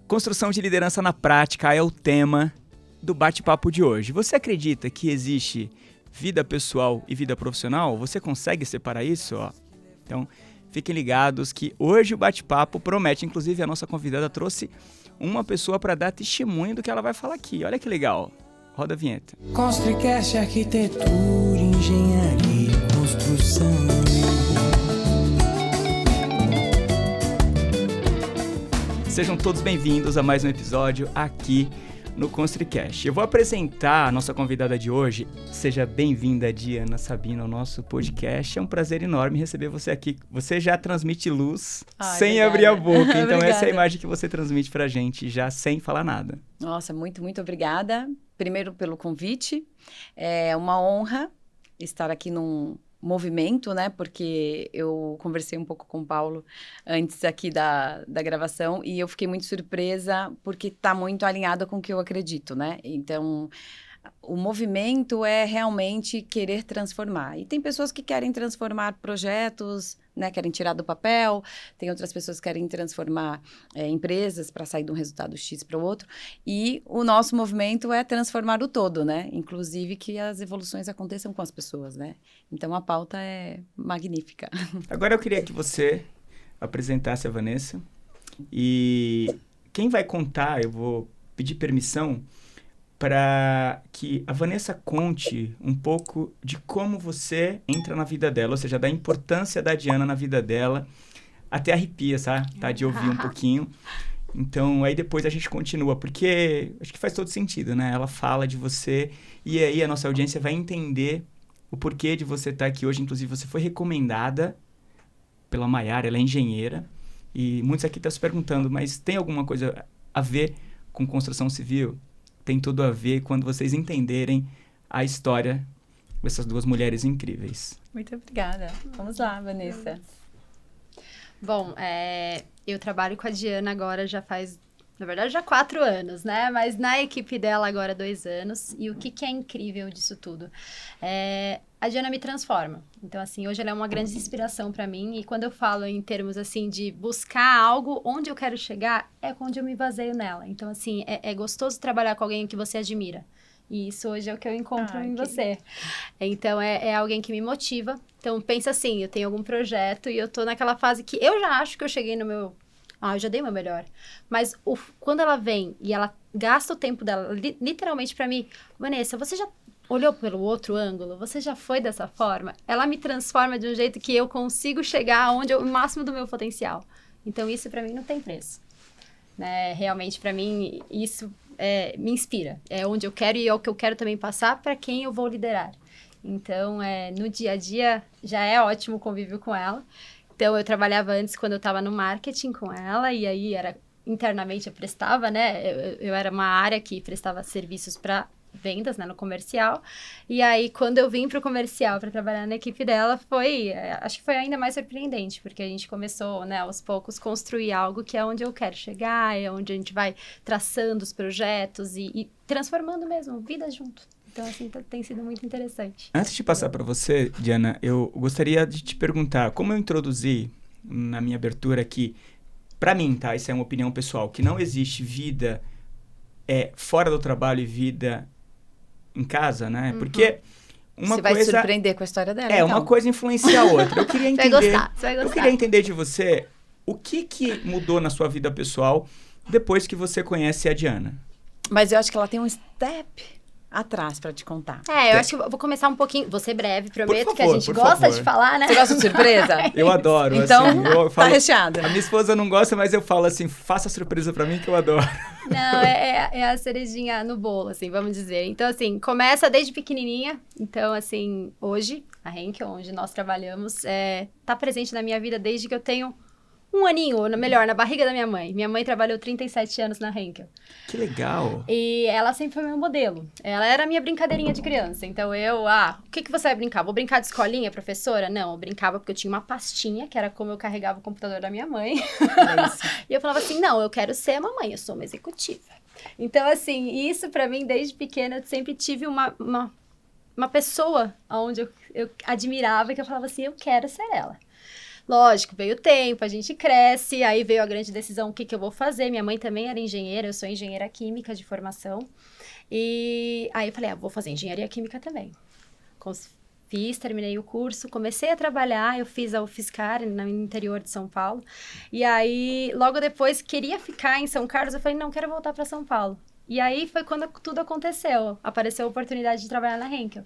Construção de liderança na prática é o tema do bate-papo de hoje. Você acredita que existe vida pessoal e vida profissional? Você consegue separar isso? Então, fiquem ligados que hoje o bate-papo promete. Inclusive, a nossa convidada trouxe uma pessoa para dar testemunho do que ela vai falar aqui. Olha que legal. Roda a vinheta. Construcast, arquitetura, engenharia e construção. Sejam todos bem-vindos a mais um episódio aqui no Construcast. Eu vou apresentar a nossa convidada de hoje. Seja bem-vinda, Diana Sabino, ao nosso podcast. É um prazer enorme receber você aqui. Você já transmite luz sem abrir a boca. Então essa é a imagem que você transmite pra gente, já sem falar nada. Nossa, muito obrigada. Primeiro pelo convite. É uma honra estar aqui num movimento, né? Porque eu conversei um pouco com o Paulo antes aqui da gravação e eu fiquei muito surpresa porque está muito alinhado com o que eu acredito, né? Então, o movimento é realmente querer transformar. E tem pessoas que querem transformar projetos, né? Querem tirar do papel. Tem outras pessoas que querem transformar empresas para sair de um resultado X para o outro. E o nosso movimento é transformar o todo, né? Inclusive que as evoluções aconteçam com as pessoas, né? Então, a pauta é magnífica. Agora eu queria que você apresentasse a Vanessa. E quem vai contar, eu vou pedir permissão para que a Vanessa conte um pouco de como você entra na vida dela, ou seja, da importância da Diana na vida dela. Até arrepia, tá? De ouvir um pouquinho. Então, aí depois a gente continua, porque acho que faz todo sentido, né? Ela fala de você e aí a nossa audiência vai entender o porquê de você estar aqui hoje. Inclusive, você foi recomendada pela Maiara, ela é engenheira. E muitos aqui estão se perguntando, mas tem alguma coisa a ver com construção civil? Tem tudo a ver quando vocês entenderem a história dessas duas mulheres incríveis. Muito obrigada. Vamos lá, Vanessa. Bom, eu trabalho com a Diana agora já faz, na verdade, já 4 anos, né? Mas na equipe dela agora 2 anos. E o que é incrível disso tudo? A Diana me transforma. Então, assim, hoje ela é uma grande inspiração para mim. E quando eu falo em termos, assim, de buscar algo, onde eu quero chegar, é onde eu me baseio nela. Então, assim, é gostoso trabalhar com alguém que você admira. E isso hoje é o que eu encontro em você. Então, é alguém que me motiva. Então, pensa assim, eu tenho algum projeto e eu tô naquela fase que eu já acho que eu cheguei no meu... eu já dei o meu melhor. Mas quando ela vem e ela gasta o tempo dela, literalmente pra mim, Vanessa, você já olhou pelo outro ângulo? Você já foi dessa forma? Ela me transforma de um jeito que eu consigo chegar o máximo do meu potencial. Então, isso pra mim não tem preço. Né? Realmente, pra mim, isso me inspira. É onde eu quero e é o que eu quero também passar para quem eu vou liderar. Então, no dia a dia, já é ótimo o convívio com ela. Então, eu trabalhava antes quando eu estava no marketing com ela, e aí internamente eu prestava, né? Eu era uma área que prestava serviços para vendas, né, no comercial. E aí, quando eu vim para o comercial para trabalhar na equipe dela, acho que foi ainda mais surpreendente, porque a gente começou, né, aos poucos, construir algo que é onde eu quero chegar, é onde a gente vai traçando os projetos e transformando mesmo, vida junto. Então, assim, tem sido muito interessante. Antes de passar para você, Diana, eu gostaria de te perguntar, como eu introduzi na minha abertura aqui, para mim, tá? Isso é uma opinião pessoal, que não existe vida fora do trabalho e vida em casa, né? Uhum. Porque Você vai se surpreender com a história dela, então. Uma coisa influencia a outra. Eu queria entender... Você vai gostar. Eu queria entender de você o que mudou na sua vida pessoal depois que você conhece a Diana. Mas eu acho que ela tem um step atrás pra te contar. Eu acho que eu vou começar um pouquinho, vou ser breve, prometo, favor, que a gente gosta de falar, né? Você gosta de surpresa? Eu adoro, então, assim. Eu falo, tá recheada. A minha esposa não gosta, mas eu falo assim, faça surpresa pra mim que eu adoro. Não, é a cerejinha no bolo, assim, vamos dizer. Então, assim, começa desde pequenininha. Então, assim, hoje, a Henkel, onde nós trabalhamos, tá presente na minha vida desde que eu tenho 1 aninho, ou melhor, na barriga da minha mãe. Minha mãe trabalhou 37 anos na Henkel. Que legal! E ela sempre foi meu modelo. Ela era a minha brincadeirinha de criança. Então o que você vai brincar? Vou brincar de escolinha, professora? Não, eu brincava porque eu tinha uma pastinha, que era como eu carregava o computador da minha mãe. E eu falava assim, não, eu quero ser a mamãe, eu sou uma executiva. Então, assim, isso pra mim, desde pequena, eu sempre tive uma pessoa onde eu admirava, que eu falava assim, eu quero ser ela. Lógico, veio o tempo, a gente cresce, aí veio a grande decisão, o que eu vou fazer? Minha mãe também era engenheira, eu sou engenheira química de formação. E aí eu falei, vou fazer engenharia química também. Fiz, terminei o curso, comecei a trabalhar, eu fiz a UFSCar no interior de São Paulo. E aí, logo depois, queria ficar em São Carlos, eu falei, não, quero voltar para São Paulo. E aí foi quando tudo aconteceu, apareceu a oportunidade de trabalhar na Henkel.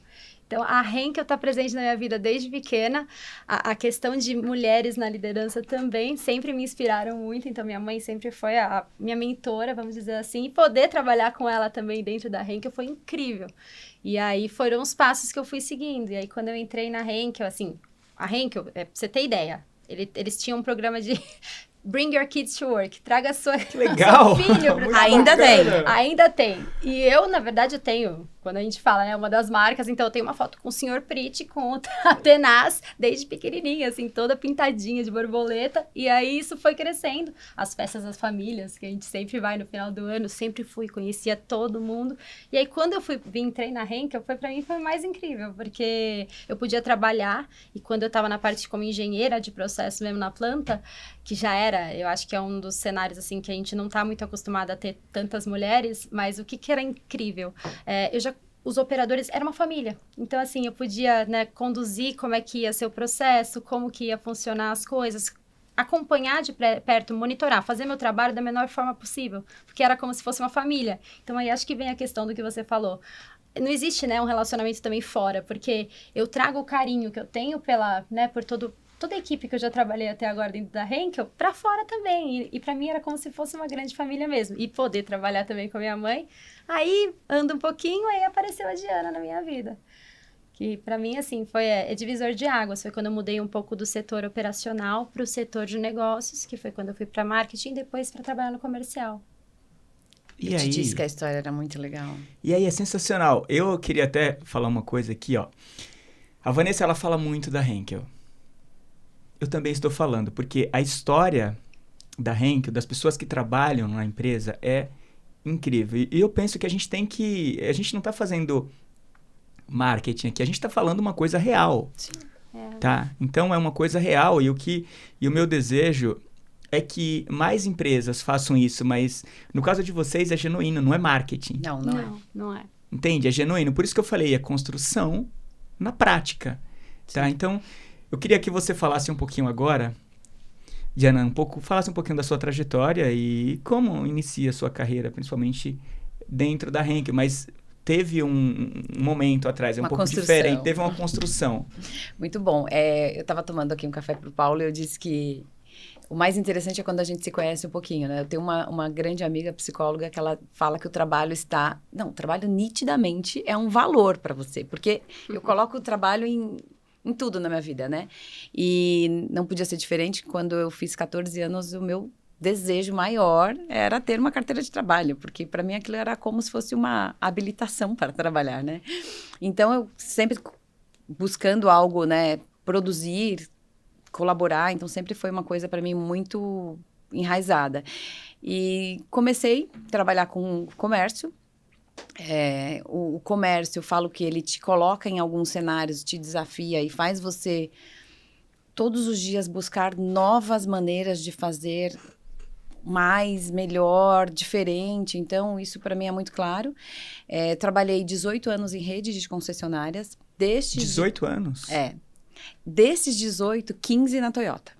Então, a Henkel está presente na minha vida desde pequena. A questão de mulheres na liderança também sempre me inspiraram muito. Então, minha mãe sempre foi a minha mentora, vamos dizer assim. E poder trabalhar com ela também dentro da Henkel foi incrível. E aí, foram os passos que eu fui seguindo. E aí, quando eu entrei na Henkel, assim... A Henkel, pra você ter ideia, eles tinham um programa de... Bring your kids to work. Traga seu legal. filho pro trabalho. Ainda tem. Ainda tem. E eu, na verdade, eu tenho, quando a gente fala, né, uma das marcas, então eu tenho uma foto com o Sr. Pretty, com a Tenaz, desde pequenininha, assim, toda pintadinha de borboleta. E aí isso foi crescendo. As festas das famílias, que a gente sempre vai no final do ano, sempre fui, conhecia todo mundo. E aí quando eu entrei na Henkel, pra mim foi mais incrível, porque eu podia trabalhar, e quando eu tava na parte como engenheira de processo mesmo na planta, que já era, eu acho que é um dos cenários, assim, que a gente não tá muito acostumado a ter tantas mulheres, mas o que era incrível? Os operadores, era uma família. Então, assim, eu podia, né, conduzir como é que ia ser o processo, como que ia funcionar as coisas, acompanhar de perto, monitorar, fazer meu trabalho da menor forma possível, porque era como se fosse uma família. Então, aí acho que vem a questão do que você falou. Não existe, né, um relacionamento também fora, porque eu trago o carinho que eu tenho por toda a equipe que eu já trabalhei até agora dentro da Henkel, pra fora também. E pra mim era como se fosse uma grande família mesmo. E poder trabalhar também com a minha mãe. Aí, anda um pouquinho, aí apareceu a Diana na minha vida. Que pra mim, assim, foi divisor de águas. Foi quando eu mudei um pouco do setor operacional pro setor de negócios, que foi quando eu fui pra marketing e depois pra trabalhar no comercial. E Eu aí? te disse que a história era muito legal. E aí, é sensacional. Eu queria até falar uma coisa aqui, ó. A Vanessa, ela fala muito da Henkel. Eu também estou falando, porque a história da Henkel, das pessoas que trabalham na empresa, é incrível. E eu penso que a gente não está fazendo marketing aqui, a gente está falando uma coisa real. Sim. Tá? Então, é uma coisa real e o meu desejo é que mais empresas façam isso, mas no caso de vocês é genuíno, não é marketing. Não é. Entende? É genuíno. Por isso que eu falei, é construção na prática. Tá? Então, eu queria que você falasse um pouquinho agora, Diana, falasse um pouquinho da sua trajetória e como inicia a sua carreira, principalmente dentro da Henkel, mas teve um momento atrás, um pouco diferente, teve uma construção. Muito bom. Eu estava tomando aqui um café para o Paulo e eu disse que o mais interessante é quando a gente se conhece um pouquinho, né? Eu tenho uma grande amiga psicóloga que ela fala que o trabalho o trabalho nitidamente é um valor para você, porque eu coloco o trabalho em tudo na minha vida, né? E não podia ser diferente. Quando eu fiz 14 anos, o meu desejo maior era ter uma carteira de trabalho, porque para mim aquilo era como se fosse uma habilitação para trabalhar, né? Então, eu sempre buscando algo, né? Produzir, colaborar, então sempre foi uma coisa para mim muito enraizada. E comecei a trabalhar com comércio. O comércio, eu falo que ele te coloca em alguns cenários, te desafia e faz você todos os dias buscar novas maneiras de fazer mais, melhor, diferente. Então, isso para mim é muito claro. Trabalhei 18 anos em rede de concessionárias. 18 anos? Desses 18, 15 na Toyota.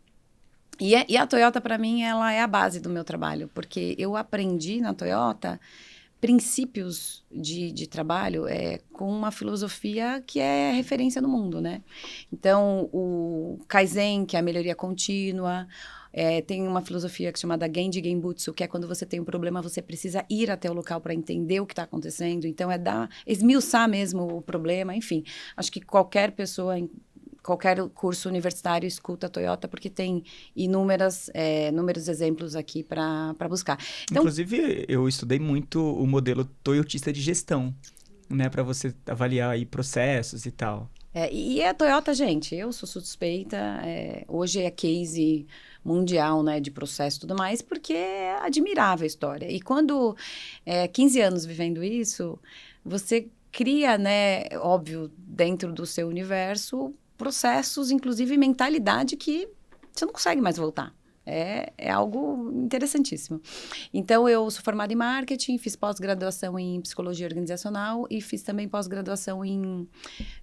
E a Toyota, para mim, ela é a base do meu trabalho, porque eu aprendi na Toyota princípios de trabalho com uma filosofia que é referência no mundo, né? Então, o Kaizen, que é a melhoria contínua, tem uma filosofia chamada Genji Genbutsu, que é quando você tem um problema, você precisa ir até o local para entender o que está acontecendo. Então, esmiuçar mesmo o problema, enfim. Acho que qualquer pessoa, qualquer curso universitário escuta a Toyota, porque tem inúmeros exemplos aqui para buscar. Então, inclusive, eu estudei muito o modelo toyotista de gestão, né? Para você avaliar aí processos e tal. E a Toyota, gente, eu sou suspeita. Hoje é case mundial, né? De processo e tudo mais, porque é admirável a história. E quando 15 anos vivendo isso, você cria, né? Óbvio, dentro do seu universo, processos, inclusive mentalidade que você não consegue mais voltar. É algo interessantíssimo. Então, eu sou formada em marketing, fiz pós-graduação em psicologia organizacional e fiz também pós-graduação em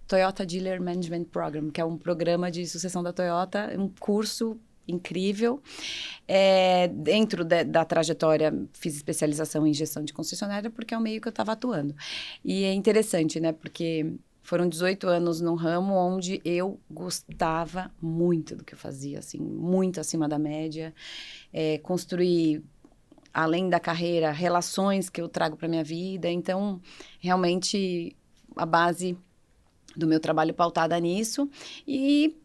Toyota Dealer Management Program, que é um programa de sucessão da Toyota, um curso incrível. Dentro da trajetória, fiz especialização em gestão de concessionária, porque é o meio que eu estava atuando. E é interessante, né? Porque foram 18 anos num ramo onde eu gostava muito do que eu fazia, assim, muito acima da média. Construí, além da carreira, relações que eu trago para minha vida. Então, realmente, a base do meu trabalho pautada nisso. E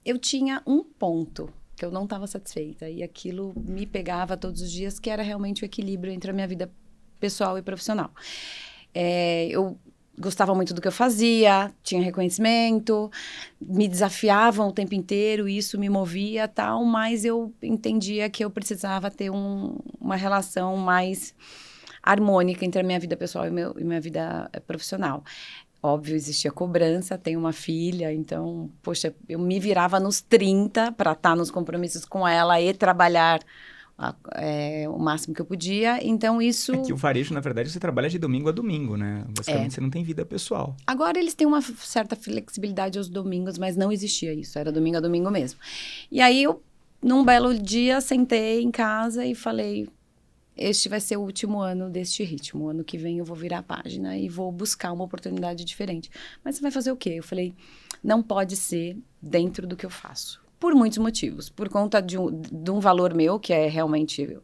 eu tinha um ponto que eu não estava satisfeita. E aquilo me pegava todos os dias, que era realmente o equilíbrio entre a minha vida pessoal e profissional. Eu gostava muito do que eu fazia, tinha reconhecimento, me desafiavam o tempo inteiro, isso me movia, tal, mas eu entendia que eu precisava ter uma relação mais harmônica entre a minha vida pessoal e minha vida profissional. Óbvio, existia cobrança, tenho uma filha, então, poxa, eu me virava nos 30 para estar nos compromissos com ela e trabalhar o máximo que eu podia, então isso... É que o varejo, na verdade, você trabalha de domingo a domingo, né? Basicamente, você não tem vida pessoal. Agora, eles têm uma certa flexibilidade aos domingos, mas não existia isso, era domingo a domingo mesmo. E aí, eu, num belo dia, sentei em casa e falei, este vai ser o último ano deste ritmo, o ano que vem eu vou virar a página e vou buscar uma oportunidade diferente. Mas você vai fazer o quê? Eu falei, não pode ser dentro do que eu faço. Por muitos motivos. Por conta de um valor meu, que é realmente...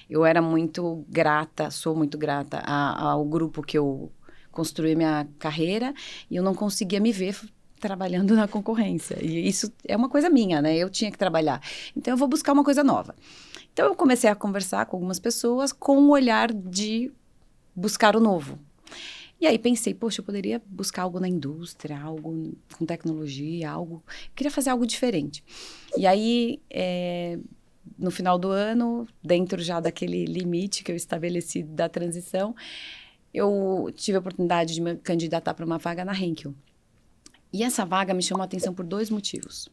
Eu era muito grata, sou muito grata ao grupo que eu construí minha carreira, e eu não conseguia me ver trabalhando na concorrência. E isso é uma coisa minha, né? Eu tinha que trabalhar. Então, eu vou buscar uma coisa nova. Então, eu comecei a conversar com algumas pessoas com o olhar de buscar o novo. E aí pensei, poxa, eu poderia buscar algo na indústria, algo com tecnologia, eu queria fazer algo diferente. E aí, no final do ano, dentro já daquele limite que eu estabeleci da transição, eu tive a oportunidade de me candidatar para uma vaga na Henkel. E essa vaga me chamou a atenção por 2 motivos.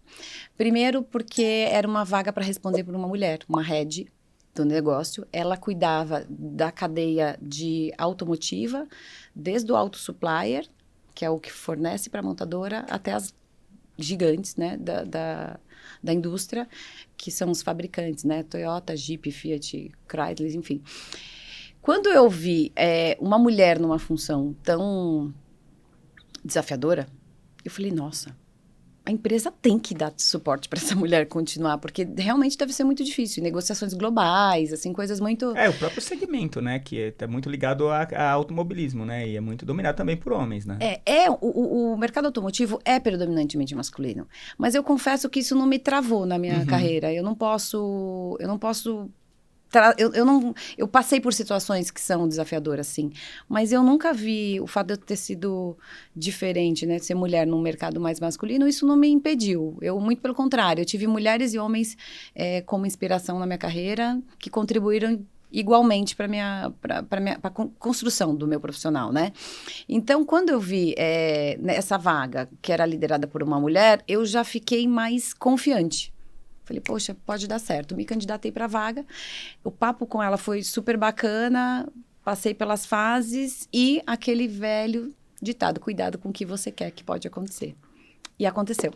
Primeiro, porque era uma vaga para responder por uma mulher, uma head do negócio. Ela cuidava da cadeia de automotiva, desde o auto supplier, que é o que fornece para a montadora, até as gigantes, né, da indústria, que são os fabricantes, né, Toyota, Jeep, Fiat, Chrysler, enfim. Quando eu vi uma mulher numa função tão desafiadora, eu falei, nossa, a empresa tem que dar suporte para essa mulher continuar, porque realmente deve ser muito difícil. Negociações globais, assim, coisas muito... O próprio segmento, né? Que está muito ligado a automobilismo, né? E é muito dominado também por homens, né? O mercado automotivo é predominantemente masculino. Mas eu confesso que isso não me travou na minha carreira. Eu não posso... Eu passei por situações que são desafiadoras, sim, mas eu nunca vi o fato de eu ter sido diferente, né, de ser mulher num mercado mais masculino, isso não me impediu. Muito pelo contrário, eu tive mulheres e homens como inspiração na minha carreira, que contribuíram igualmente para a construção do meu profissional, né? Então, quando eu vi essa vaga, que era liderada por uma mulher, eu já fiquei mais confiante. Falei, poxa, pode dar certo. Me candidatei para a vaga. O papo com ela foi super bacana. Passei pelas fases e aquele velho ditado, cuidado com o que você quer, que pode acontecer. E aconteceu.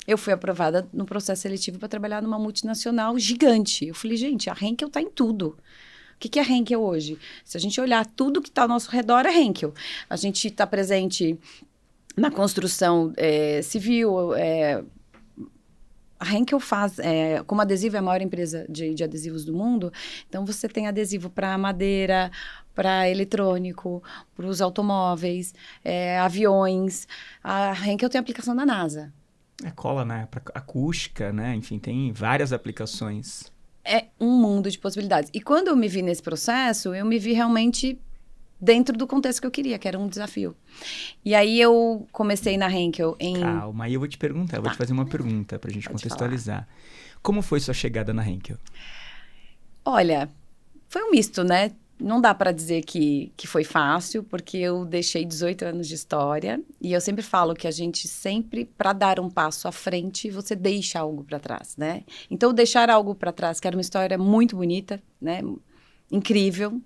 Eu fui aprovada no processo seletivo para trabalhar numa multinacional gigante. Eu falei, gente, a Henkel está em tudo. O que é a Henkel hoje? Se a gente olhar tudo que está ao nosso redor, é Henkel. A gente está presente na construção civil, a Henkel faz, como adesivo é a maior empresa de adesivos do mundo, então você tem adesivo para madeira, para eletrônico, para os automóveis, aviões. A Henkel tem aplicação na NASA. Cola, né? Para acústica, né? Enfim, tem várias aplicações. É um mundo de possibilidades. E quando eu me vi nesse processo, eu me vi realmente dentro do contexto que eu queria, que era um desafio. E aí eu comecei na Henkel em... Calma, aí eu vou te perguntar, eu vou te fazer uma pergunta pra gente contextualizar. Como foi sua chegada na Henkel? Olha, foi um misto, né? não dá para dizer que foi fácil, porque eu deixei 18 anos de história e eu sempre falo que a gente sempre, para dar um passo à frente, você deixa algo para trás, né? Então, deixar algo para trás, que era uma história muito bonita, né? Incrível,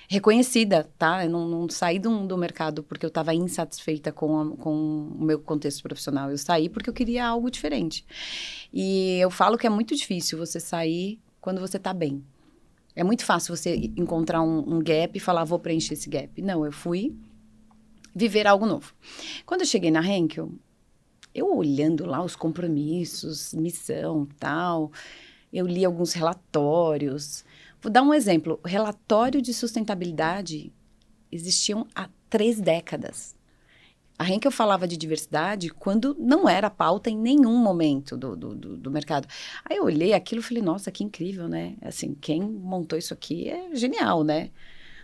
reconhecida, tá? Eu não saí do mercado porque eu estava insatisfeita com o meu contexto profissional. Eu saí porque eu queria algo diferente. E eu falo que é muito difícil você sair quando você está bem. É muito fácil você encontrar um gap e falar, vou preencher esse gap. Não, eu fui viver algo novo. Quando eu cheguei na Henkel, eu olhando lá os compromissos, missão, tal, eu li alguns relatórios. Vou dar um exemplo. O relatório de sustentabilidade existiam há 3 décadas. A Henkel falava de diversidade quando não era pauta em nenhum momento do mercado. Aí eu olhei aquilo e falei, nossa, que incrível, né? Assim, quem montou isso aqui é genial, né?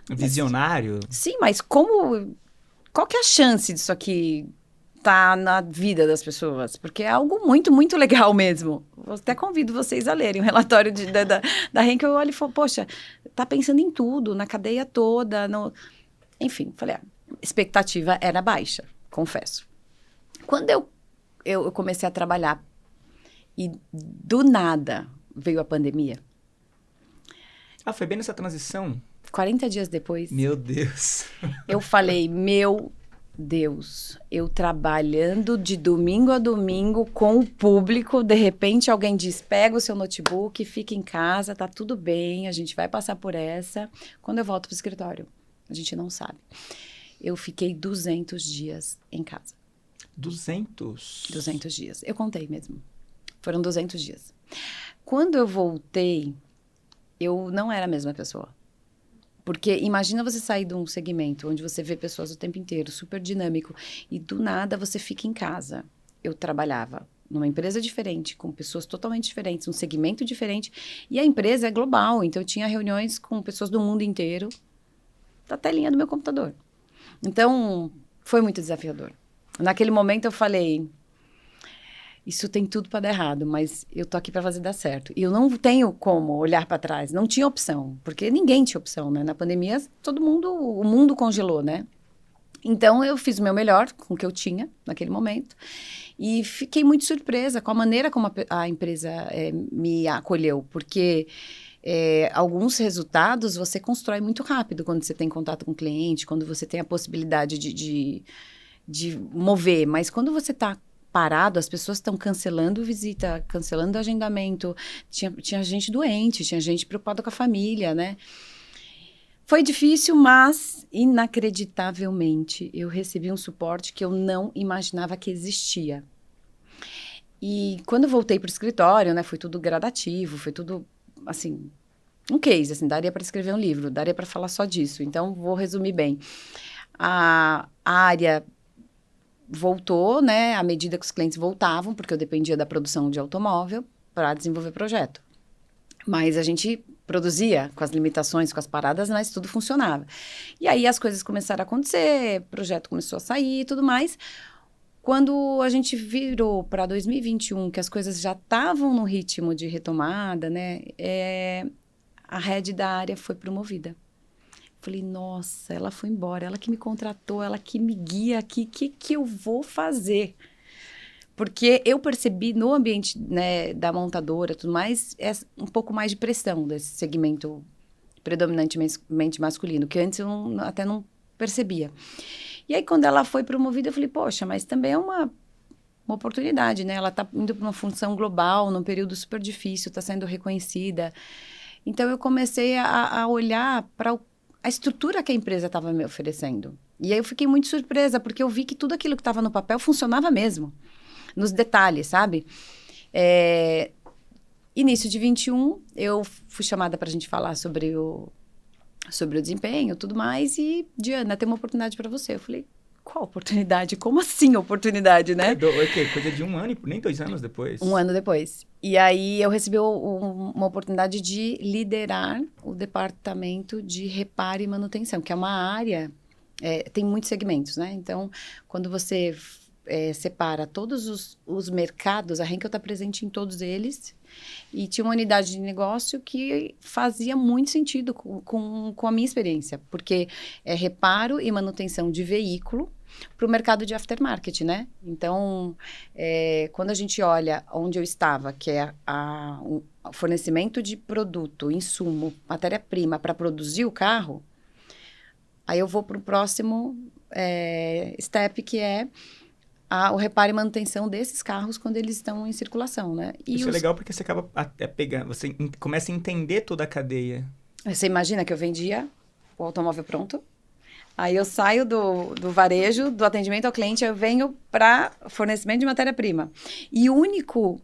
Visionário. Sim, mas qual que é a chance disso aqui tá na vida das pessoas? Porque é algo muito, muito legal mesmo. Eu até convido vocês a lerem o relatório da Henkel. Eu olho e falo, poxa, tá pensando em tudo, na cadeia toda. Enfim, falei, a expectativa era baixa, confesso. Quando eu comecei a trabalhar e do nada veio a pandemia. Ah, foi bem nessa transição? 40 dias depois. Meu Deus. Eu falei, meu Deus, eu trabalhando de domingo a domingo com o público, de repente alguém diz, pega o seu notebook, fica em casa, tá tudo bem, a gente vai passar por essa. Quando eu volto pro escritório, a gente não sabe. Eu fiquei 200 dias em casa. 200? 200 dias. Eu contei mesmo. Foram 200 dias. Quando eu voltei, eu não era a mesma pessoa. Porque imagina você sair de um segmento onde você vê pessoas o tempo inteiro, super dinâmico, e do nada você fica em casa. Eu trabalhava numa empresa diferente, com pessoas totalmente diferentes, um segmento diferente, e a empresa é global, então eu tinha reuniões com pessoas do mundo inteiro, da telinha do meu computador. Então, foi muito desafiador. Naquele momento eu falei, isso tem tudo para dar errado, mas eu tô aqui para fazer dar certo. E eu não tenho como olhar para trás, não tinha opção, porque ninguém tinha opção, né? Na pandemia, o mundo congelou, né? Então, eu fiz o meu melhor com o que eu tinha naquele momento e fiquei muito surpresa com a maneira como a empresa me acolheu, porque alguns resultados você constrói muito rápido quando você tem contato com o cliente, quando você tem a possibilidade de mover, mas quando você está parado, as pessoas estão cancelando visita, cancelando agendamento, tinha gente doente, tinha gente preocupada com a família, né? Foi difícil, mas inacreditavelmente eu recebi um suporte que eu não imaginava que existia. E quando eu voltei para o escritório, né, foi tudo gradativo, foi tudo, assim, um case, assim, daria para escrever um livro, daria para falar só disso. Então, vou resumir bem. A área voltou, né, à medida que os clientes voltavam, porque eu dependia da produção de automóvel para desenvolver projeto. Mas a gente produzia com as limitações, com as paradas, mas tudo funcionava. E aí as coisas começaram a acontecer, o projeto começou a sair e tudo mais. Quando a gente virou para 2021, que as coisas já estavam no ritmo de retomada, né, a head da área foi promovida. Falei, nossa, ela foi embora, ela que me contratou, ela que me guia aqui, o que eu vou fazer? Porque eu percebi no ambiente, né, da montadora, tudo mais, um pouco mais de pressão desse segmento predominantemente masculino, que antes eu até não percebia. E aí, quando ela foi promovida, eu falei, poxa, mas também é uma oportunidade, né? Ela está indo para uma função global, num período super difícil, está sendo reconhecida. Então, eu comecei a olhar para a estrutura que a empresa estava me oferecendo. E aí, eu fiquei muito surpresa, porque eu vi que tudo aquilo que estava no papel funcionava mesmo. Nos detalhes, sabe? Início de 21, eu fui chamada para a gente falar sobre o desempenho e tudo mais, e Diana, tem uma oportunidade para você. Eu falei, qual oportunidade? Como assim oportunidade, né? Coisa de 1 ano, nem 2 anos depois. 1 ano depois. E aí eu recebi uma oportunidade de liderar o departamento de reparo e manutenção, que é uma área, tem muitos segmentos, né? Então, quando você separa todos os mercados, a Henkel está presente em todos eles, e tinha uma unidade de negócio que fazia muito sentido com a minha experiência, porque é reparo e manutenção de veículo para o mercado de aftermarket, né? Então, quando a gente olha onde eu estava, que é o fornecimento de produto, insumo, matéria-prima para produzir o carro, aí eu vou para o próximo step, que é o reparo e manutenção desses carros quando eles estão em circulação, né? E Isso é legal porque você acaba até pegando, você começa a entender toda a cadeia. Você imagina que eu vendia o automóvel pronto, aí eu saio do varejo, do atendimento ao cliente, eu venho para fornecimento de matéria-prima. E o único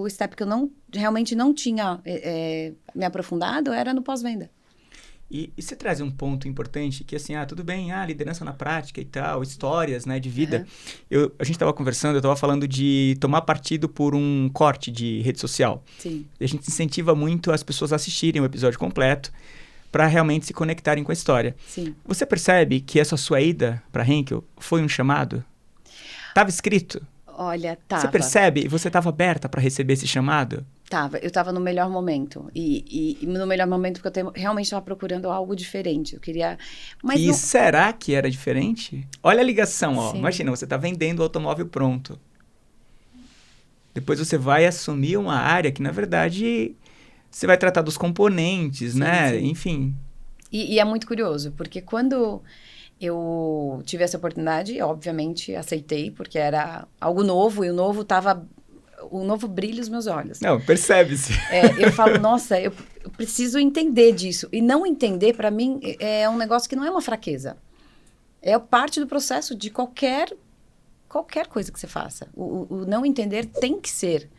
step que eu realmente não tinha me aprofundado era no pós-venda. E você traz um ponto importante que, assim, tudo bem, liderança na prática e tal, histórias, né, de vida. A gente estava conversando, eu estava falando de tomar partido por um corte de rede social. Sim. E a gente incentiva muito as pessoas a assistirem o episódio completo para realmente se conectarem com a história. Sim. Você percebe que essa sua ida para Henkel foi um chamado? Estava escrito? Olha, tava. Você percebe? Você estava aberta para receber esse chamado? Eu estava no melhor momento. E no melhor momento porque eu realmente estava procurando algo diferente. Eu queria... Mas e será que era diferente? Olha a ligação, ó. Sim. Imagina, você está vendendo o automóvel pronto. Depois você vai assumir uma área que, na verdade, você vai tratar dos componentes, sim, né? Sim. Enfim. E é muito curioso, porque quando eu tive essa oportunidade, obviamente aceitei, porque era algo novo, e o novo brilha os meus olhos. Não, percebe-se. Eu falo, nossa, eu preciso entender disso. E não entender, para mim, é um negócio que não é uma fraqueza. É parte do processo de qualquer coisa que você faça. O não entender tem que ser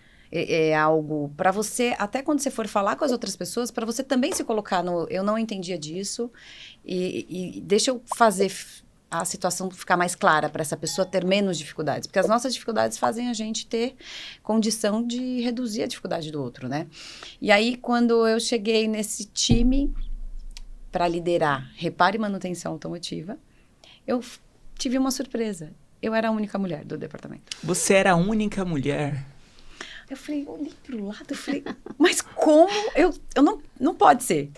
algo para você, até quando você for falar com as outras pessoas, para você também se colocar no... Eu não entendia disso e deixa eu fazer a situação ficar mais clara para essa pessoa ter menos dificuldades. Porque as nossas dificuldades fazem a gente ter condição de reduzir a dificuldade do outro, né? E aí, quando eu cheguei nesse time para liderar reparo e manutenção automotiva, eu tive uma surpresa. Eu era a única mulher do departamento. Você era a única mulher? Eu falei, olhei pro lado, eu falei, mas como? Não pode ser.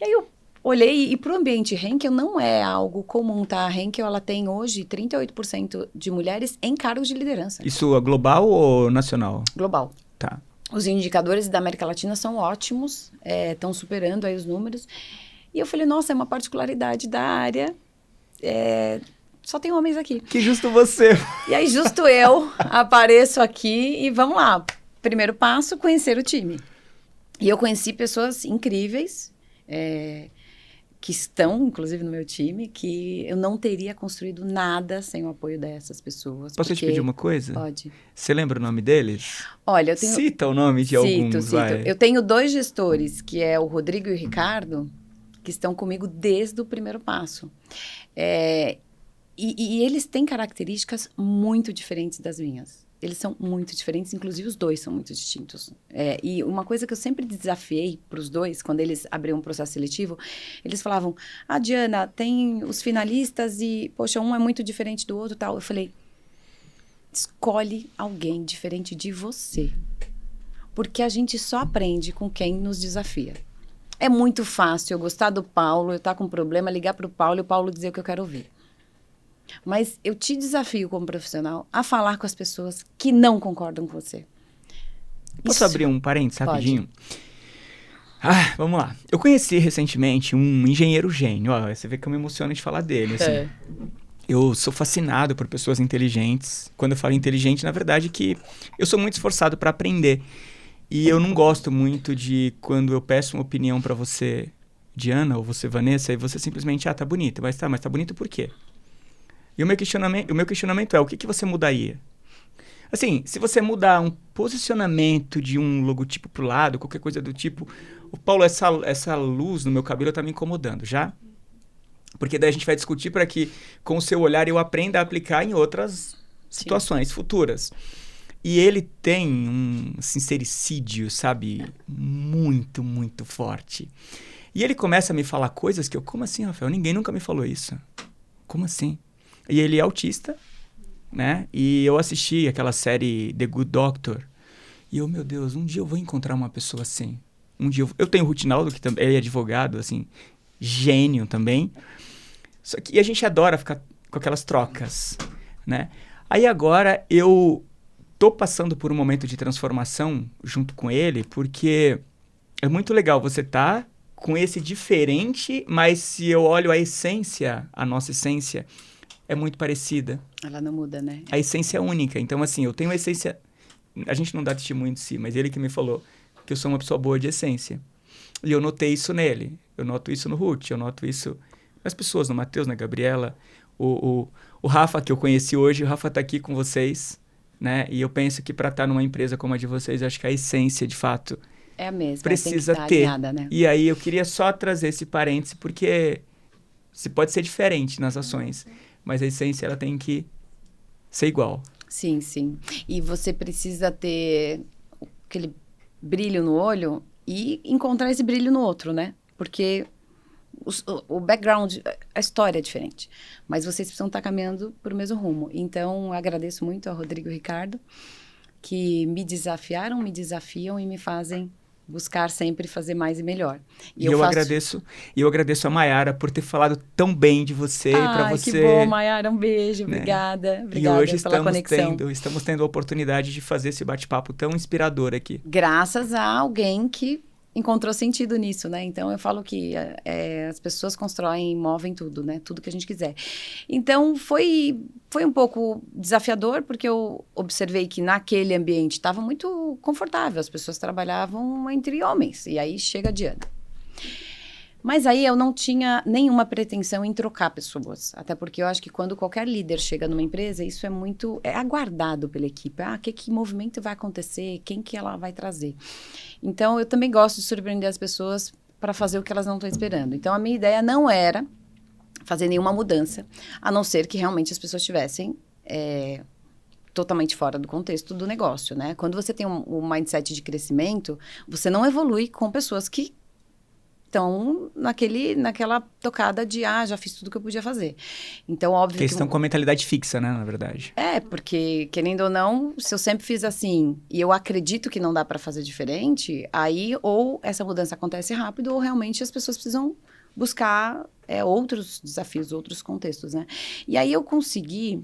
E aí eu olhei, e pro ambiente Henkel não é algo comum, tá? A Henkel, ela tem hoje 38% de mulheres em cargos de liderança. Isso é global ou nacional? Global. Tá. Os indicadores da América Latina são ótimos, estão superando aí os números. E eu falei, nossa, é uma particularidade da área, só tem homens aqui. Que justo você. E aí, justo eu apareço aqui e vamos lá. Primeiro passo, conhecer o time. E eu conheci pessoas incríveis, que estão, inclusive, no meu time, que eu não teria construído nada sem o apoio dessas pessoas. Posso te pedir uma coisa? Pode. Você lembra o nome deles? Olha, eu tenho... Cita o nome de alguns, vai. Eu tenho 2 gestores, que é o Rodrigo e o Ricardo, que estão comigo desde o primeiro passo. E eles têm características muito diferentes das minhas. Eles são muito diferentes, inclusive os 2 são muito distintos. E uma coisa que eu sempre desafiei para os 2, quando eles abriam um processo seletivo, eles falavam, Diana, tem os finalistas e, poxa, um é muito diferente do outro e tal. Eu falei, escolhe alguém diferente de você. Porque a gente só aprende com quem nos desafia. É muito fácil eu gostar do Paulo, eu estar com um problema, ligar para o Paulo e o Paulo dizer o que eu quero ouvir. Mas eu te desafio como profissional a falar com as pessoas que não concordam com você. Posso abrir um parênteses rapidinho? Pode. Vamos lá. Eu conheci recentemente um engenheiro gênio. Você vê que eu me emociono de falar dele. Assim. Eu sou fascinado por pessoas inteligentes. Quando eu falo inteligente, na verdade, que eu sou muito esforçado para aprender. E eu não gosto muito de quando eu peço uma opinião para você, Diana, ou você, Vanessa, e você simplesmente, tá bonito. Mas tá bonito por quê? E o meu questionamento é, o que você mudaria? Assim, se você mudar um posicionamento de um logotipo pro lado, qualquer coisa do tipo... Paulo, essa luz no meu cabelo tá me incomodando, já? Porque daí a gente vai discutir para que, com o seu olhar, eu aprenda a aplicar em outras situações futuras. E ele tem um sincericídio, sabe? Muito, muito forte. E ele começa a me falar coisas que eu... Como assim, Rafael? Ninguém nunca me falou isso. Como assim? E ele é autista, né? E eu assisti aquela série The Good Doctor. E eu, meu Deus, um dia eu vou encontrar uma pessoa assim. Um dia eu tenho o Rutinaldo, que também é advogado, assim, gênio também. Só que a gente adora ficar com aquelas trocas, né? Aí agora eu tô passando por um momento de transformação junto com ele, porque é muito legal você tá com esse diferente, mas se eu olho a essência, a nossa essência, é muito parecida. Ela não muda, né? A essência é única. Então, assim, eu tenho a essência... A gente não dá testemunho de si, mas ele que me falou que eu sou uma pessoa boa de essência. E eu notei isso nele. Eu noto isso no Ruth, eu noto isso nas pessoas, no Matheus, na Gabriela. O Rafa, que eu conheci hoje, o Rafa tá aqui com vocês, né? E eu penso que para estar numa empresa como a de vocês, eu acho que a essência, de fato, É a mesma. precisa tem que ter. estar alinhada, né? E aí eu queria só trazer esse parêntese, porque se pode ser diferente nas ações, mas a essência ela tem que ser igual. Sim, sim. E você precisa ter aquele brilho no olho e encontrar esse brilho no outro, né? Porque o background, a história é diferente. Mas vocês precisam estar caminhando para o mesmo rumo. Então, eu agradeço muito ao Rodrigo e ao Ricardo, que me desafiaram, me desafiam e me fazem buscar sempre fazer mais e melhor. E eu agradeço a Mayara por ter falado tão bem de você, para você. Que bom, Mayara, um beijo, né? Obrigada E hoje pela conexão. estamos tendo a oportunidade de fazer esse bate-papo tão inspirador aqui. Graças a alguém que encontrou sentido nisso, né? Então, eu falo que as pessoas constroem e movem tudo, né? Tudo que a gente quiser. Então, foi um pouco desafiador, porque eu observei que naquele ambiente estava muito confortável. As pessoas trabalhavam entre homens. E aí, chega a Diana. Mas aí, eu não tinha nenhuma pretensão em trocar pessoas. Até porque eu acho que quando qualquer líder chega numa empresa, isso é aguardado pela equipe. Que movimento vai acontecer? Quem que ela vai trazer? Então, eu também gosto de surpreender as pessoas para fazer o que elas não estão esperando. Então, a minha ideia não era fazer nenhuma mudança, a não ser que realmente as pessoas estivessem totalmente fora do contexto do negócio, né? Quando você tem um mindset de crescimento, você não evolui com pessoas que estão naquela tocada de, já fiz tudo que eu podia fazer. Então, óbvio que estão com a mentalidade fixa, né, na verdade. Porque, querendo ou não, se eu sempre fiz assim, e eu acredito que não dá para fazer diferente, aí ou essa mudança acontece rápido, ou realmente as pessoas precisam buscar outros desafios, outros contextos, né? E aí eu consegui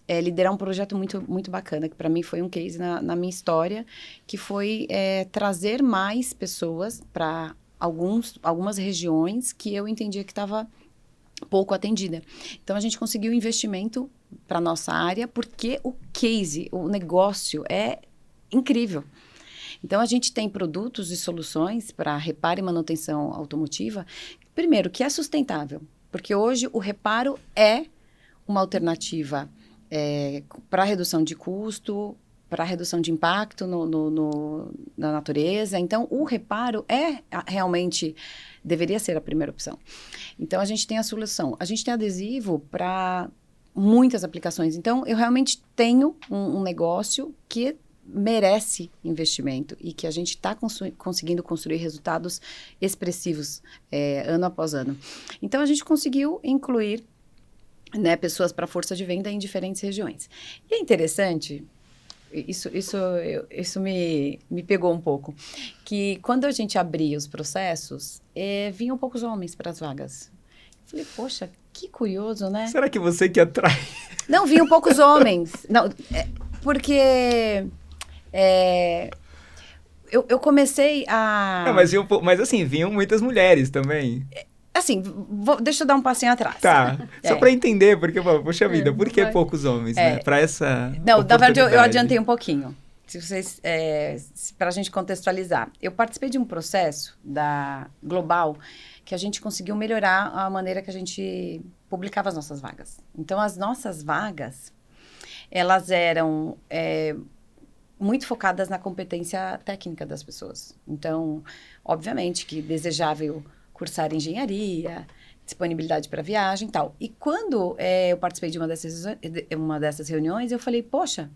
liderar um projeto muito, muito bacana, que para mim foi um case na minha história, que foi trazer mais pessoas para algumas regiões que eu entendia que estava pouco atendida. Então, a gente conseguiu investimento para nossa área, porque o case, o negócio é incrível. Então, a gente tem produtos e soluções para reparo e manutenção automotiva, primeiro, que é sustentável, porque hoje o reparo é uma alternativa para redução de custo, para redução de impacto na natureza. Então, o reparo realmente deveria ser a primeira opção. Então, a gente tem a solução. A gente tem adesivo para muitas aplicações. Então, eu realmente tenho um negócio que merece investimento e que a gente está conseguindo construir resultados expressivos ano após ano. Então, a gente conseguiu incluir, né, pessoas para força de venda em diferentes regiões. E é interessante... Isso me pegou um pouco. Que quando a gente abria os processos, vinham poucos homens para as vagas. Eu falei, poxa, que curioso, né? Será que você que atrai? Não, vinham poucos homens. Não, porque eu comecei a... Não, mas assim, vinham muitas mulheres também. Assim, deixa eu dar um passinho atrás. Tá, só para entender, porque, poxa vida, por que poucos homens, né? Para essa Não, na verdade, eu adiantei um pouquinho. Se vocês, para a gente contextualizar. Eu participei de um processo da Global que a gente conseguiu melhorar a maneira que a gente publicava as nossas vagas. Então, as nossas vagas, elas eram muito focadas na competência técnica das pessoas. Então, obviamente que desejável cursar engenharia, disponibilidade para viagem e tal. E quando eu participei de uma dessas reuniões, eu falei, poxa,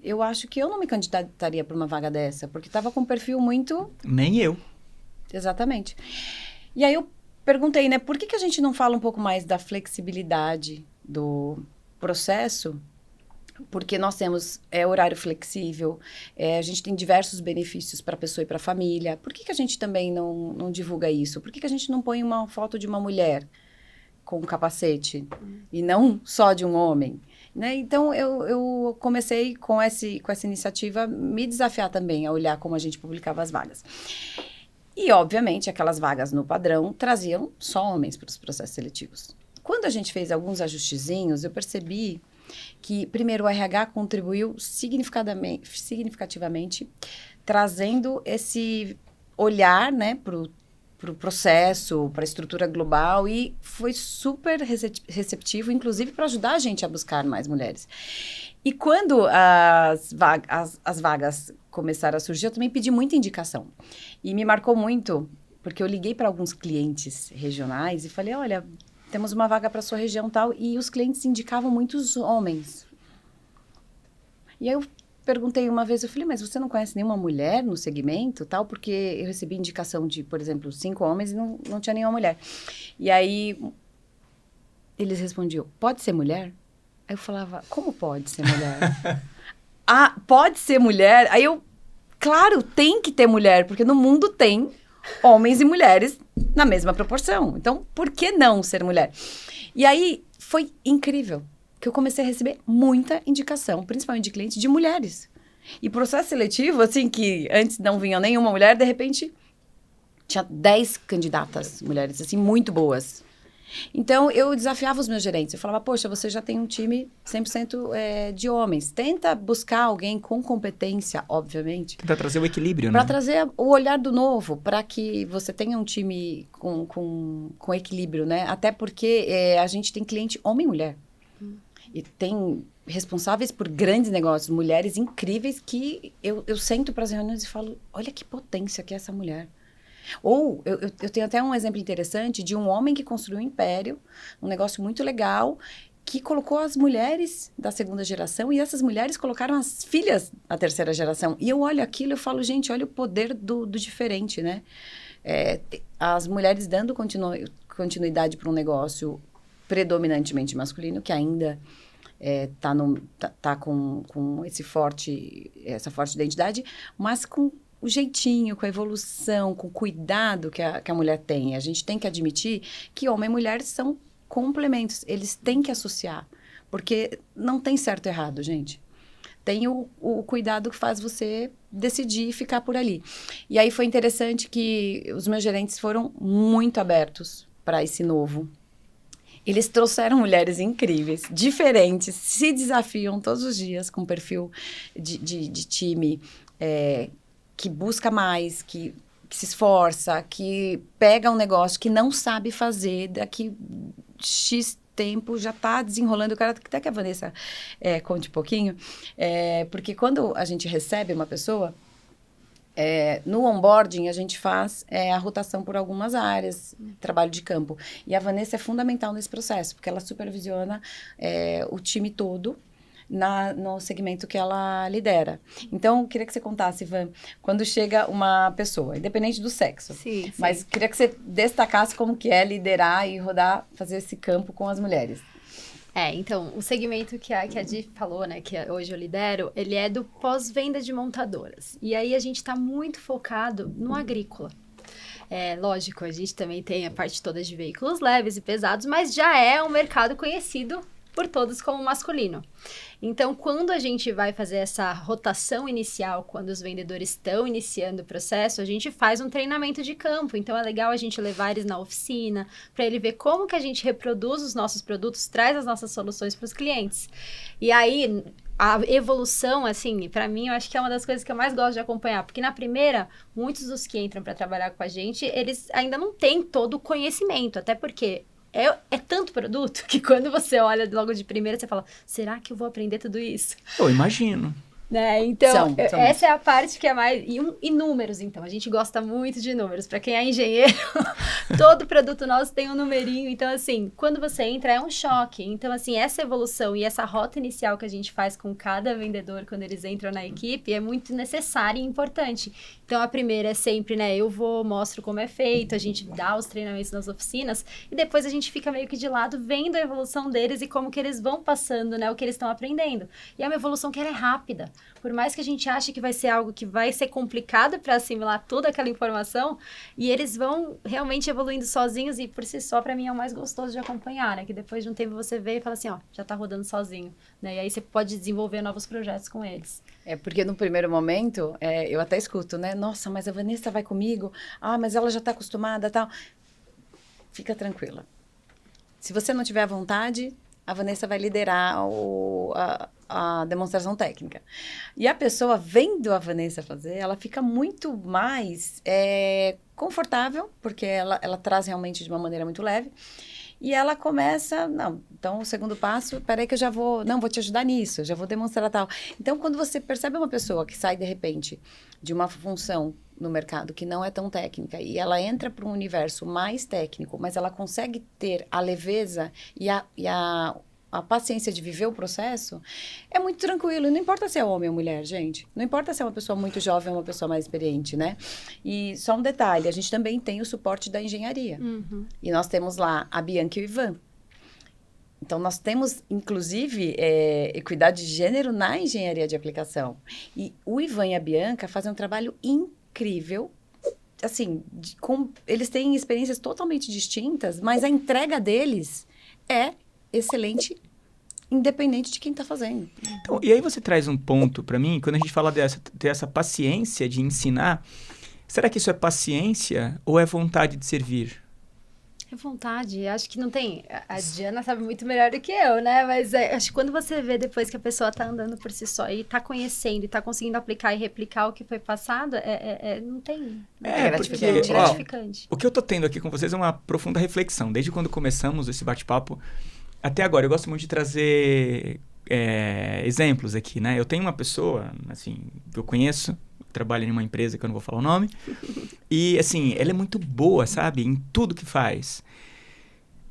eu acho que eu não me candidataria para uma vaga dessa, porque estava com um perfil muito... Nem eu. Exatamente. E aí eu perguntei, né, por que a gente não fala um pouco mais da flexibilidade do processo, porque nós temos horário flexível, a gente tem diversos benefícios para a pessoa e para a família. Por que a gente também não divulga isso? Por que a gente não põe uma foto de uma mulher com um capacete e não só de um homem? Né? Então, eu comecei com essa iniciativa me desafiar também a olhar como a gente publicava as vagas. E, obviamente, aquelas vagas no padrão traziam só homens para os processos seletivos. Quando a gente fez alguns ajustezinhos, eu percebi que, primeiro, o RH contribuiu significativamente, trazendo esse olhar, né, para o processo, para a estrutura global, e foi super receptivo, inclusive para ajudar a gente a buscar mais mulheres. E quando as vagas começaram a surgir, eu também pedi muita indicação. E me marcou muito, porque eu liguei para alguns clientes regionais e falei, olha, temos uma vaga para sua região tal, e os clientes indicavam muitos homens. E aí eu perguntei uma vez, eu falei, mas você não conhece nenhuma mulher no segmento, tal? Porque eu recebi indicação de, por exemplo, 5 homens e não tinha nenhuma mulher. E aí eles respondiam, pode ser mulher? Aí eu falava, como pode ser mulher? Ah, pode ser mulher? Aí eu, claro, tem que ter mulher, porque no mundo tem homens e mulheres na mesma proporção. Então, por que não ser mulher? E aí, foi incrível, que eu comecei a receber muita indicação, principalmente de clientes, de mulheres. E processo seletivo, assim, que antes não vinha nenhuma mulher, de repente, tinha 10 candidatas mulheres, assim, muito boas. Então, eu desafiava os meus gerentes. Eu falava, poxa, você já tem um time 100% de homens. Tenta buscar alguém com competência, obviamente. Para trazer o equilíbrio, né? Para trazer o olhar do novo, para que você tenha um time com equilíbrio, né? Até porque a gente tem cliente homem e mulher. E tem responsáveis por grandes negócios, mulheres incríveis que eu sento para as reuniões e falo, olha que potência que é essa mulher. Ou, eu tenho até um exemplo interessante de um homem que construiu um império, um negócio muito legal, que colocou as mulheres da segunda geração e essas mulheres colocaram as filhas da terceira geração. E eu olho aquilo e eu falo, gente, olha o poder do diferente, né? As mulheres dando continuidade para um negócio predominantemente masculino, que ainda tá com essa forte identidade, mas com o jeitinho, com a evolução, com o cuidado que a mulher tem. A gente tem que admitir que homem e mulher são complementos. Eles têm que associar. Porque não tem certo e errado, gente. Tem o cuidado que faz você decidir ficar por ali. E aí foi interessante que os meus gerentes foram muito abertos para esse novo. Eles trouxeram mulheres incríveis, diferentes, se desafiam todos os dias com perfil de time que busca mais, que se esforça, que pega um negócio que não sabe fazer, daqui X tempo já está desenrolando. Eu quero até que a Vanessa conte um pouquinho, porque quando a gente recebe uma pessoa, no onboarding a gente faz a rotação por algumas áreas, trabalho de campo. E a Vanessa é fundamental nesse processo, porque ela supervisiona o time todo, no segmento que ela lidera. Então, eu queria que você contasse, Ivan, quando chega uma pessoa, independente do sexo, sim. Mas queria que você destacasse como que é liderar e rodar, fazer esse campo com as mulheres. Então, o segmento que a Di falou, né, que hoje eu lidero, ele é do pós-venda de montadoras. E aí a gente está muito focado no agrícola. Lógico, a gente também tem a parte toda de veículos leves e pesados, mas já é um mercado conhecido por todos como masculino. Então, quando a gente vai fazer essa rotação inicial, quando os vendedores estão iniciando o processo, a gente faz um treinamento de campo. Então, é legal a gente levar eles na oficina, para ele ver como que a gente reproduz os nossos produtos, traz as nossas soluções para os clientes. E aí, a evolução, assim, para mim, eu acho que é uma das coisas que eu mais gosto de acompanhar. Porque na primeira, muitos dos que entram para trabalhar com a gente, eles ainda não têm todo o conhecimento, até porque é tanto produto que quando você olha logo de primeira, você fala, será que eu vou aprender tudo isso? Eu imagino. Né? Então, São essa é a parte que é mais... E números, então. A gente gosta muito de números. Para quem é engenheiro, todo produto nosso tem um numerinho. Então, assim, quando você entra, é um choque. Então, assim, essa evolução e essa rota inicial que a gente faz com cada vendedor quando eles entram na equipe é muito necessária e importante. Então, a primeira é sempre, né? Eu mostro como é feito, a gente dá os treinamentos nas oficinas e depois a gente fica meio que de lado vendo a evolução deles e como que eles vão passando, né? O que eles estão aprendendo. E é uma evolução que ela é rápida. Por mais que a gente ache que vai ser algo que vai ser complicado para assimilar toda aquela informação, e eles vão realmente evoluindo sozinhos e por si só, para mim, é o mais gostoso de acompanhar, né? Que depois de um tempo você vê e fala assim, ó, já tá rodando sozinho, né? E aí você pode desenvolver novos projetos com eles. Porque no primeiro momento, eu até escuto, né? Nossa, mas a Vanessa vai comigo? Ah, mas ela já tá acostumada e tal. Fica tranquila. Se você não tiver vontade, a Vanessa vai liderar a demonstração técnica. E a pessoa, vendo a Vanessa fazer, ela fica muito mais confortável, porque ela traz realmente de uma maneira muito leve. E ela começa, não, então o segundo passo, peraí que eu já vou te ajudar nisso, eu já vou demonstrar tal. Então, quando você percebe uma pessoa que sai, de repente, de uma função no mercado que não é tão técnica, e ela entra para um universo mais técnico, mas ela consegue ter a leveza e a paciência de viver o processo, é muito tranquilo. E não importa se é homem ou mulher, gente. Não importa se é uma pessoa muito jovem ou uma pessoa mais experiente, né? E só um detalhe, a gente também tem o suporte da engenharia. Uhum. E nós temos lá a Bianca e o Ivan. Então, nós temos, inclusive, equidade de gênero na engenharia de aplicação. E o Ivan e a Bianca fazem um trabalho incrível. Assim, eles têm experiências totalmente distintas, mas a entrega deles é excelente, independente de quem está fazendo. Então, e aí você traz um ponto para mim, quando a gente fala ter essa paciência de ensinar, será que isso é paciência ou é vontade de servir? É vontade, acho que não tem... A Diana sabe muito melhor do que eu, né? Mas acho que quando você vê depois que a pessoa tá andando por si só e tá conhecendo e tá conseguindo aplicar e replicar o que foi passado, não tem... Porque, gratificante. O que eu tô tendo aqui com vocês é uma profunda reflexão. Desde quando começamos esse bate-papo até agora, eu gosto muito de trazer exemplos aqui, né? Eu tenho uma pessoa, assim, que eu conheço, trabalha em uma empresa que eu não vou falar o nome, e, assim, ela é muito boa, sabe? Em tudo que faz.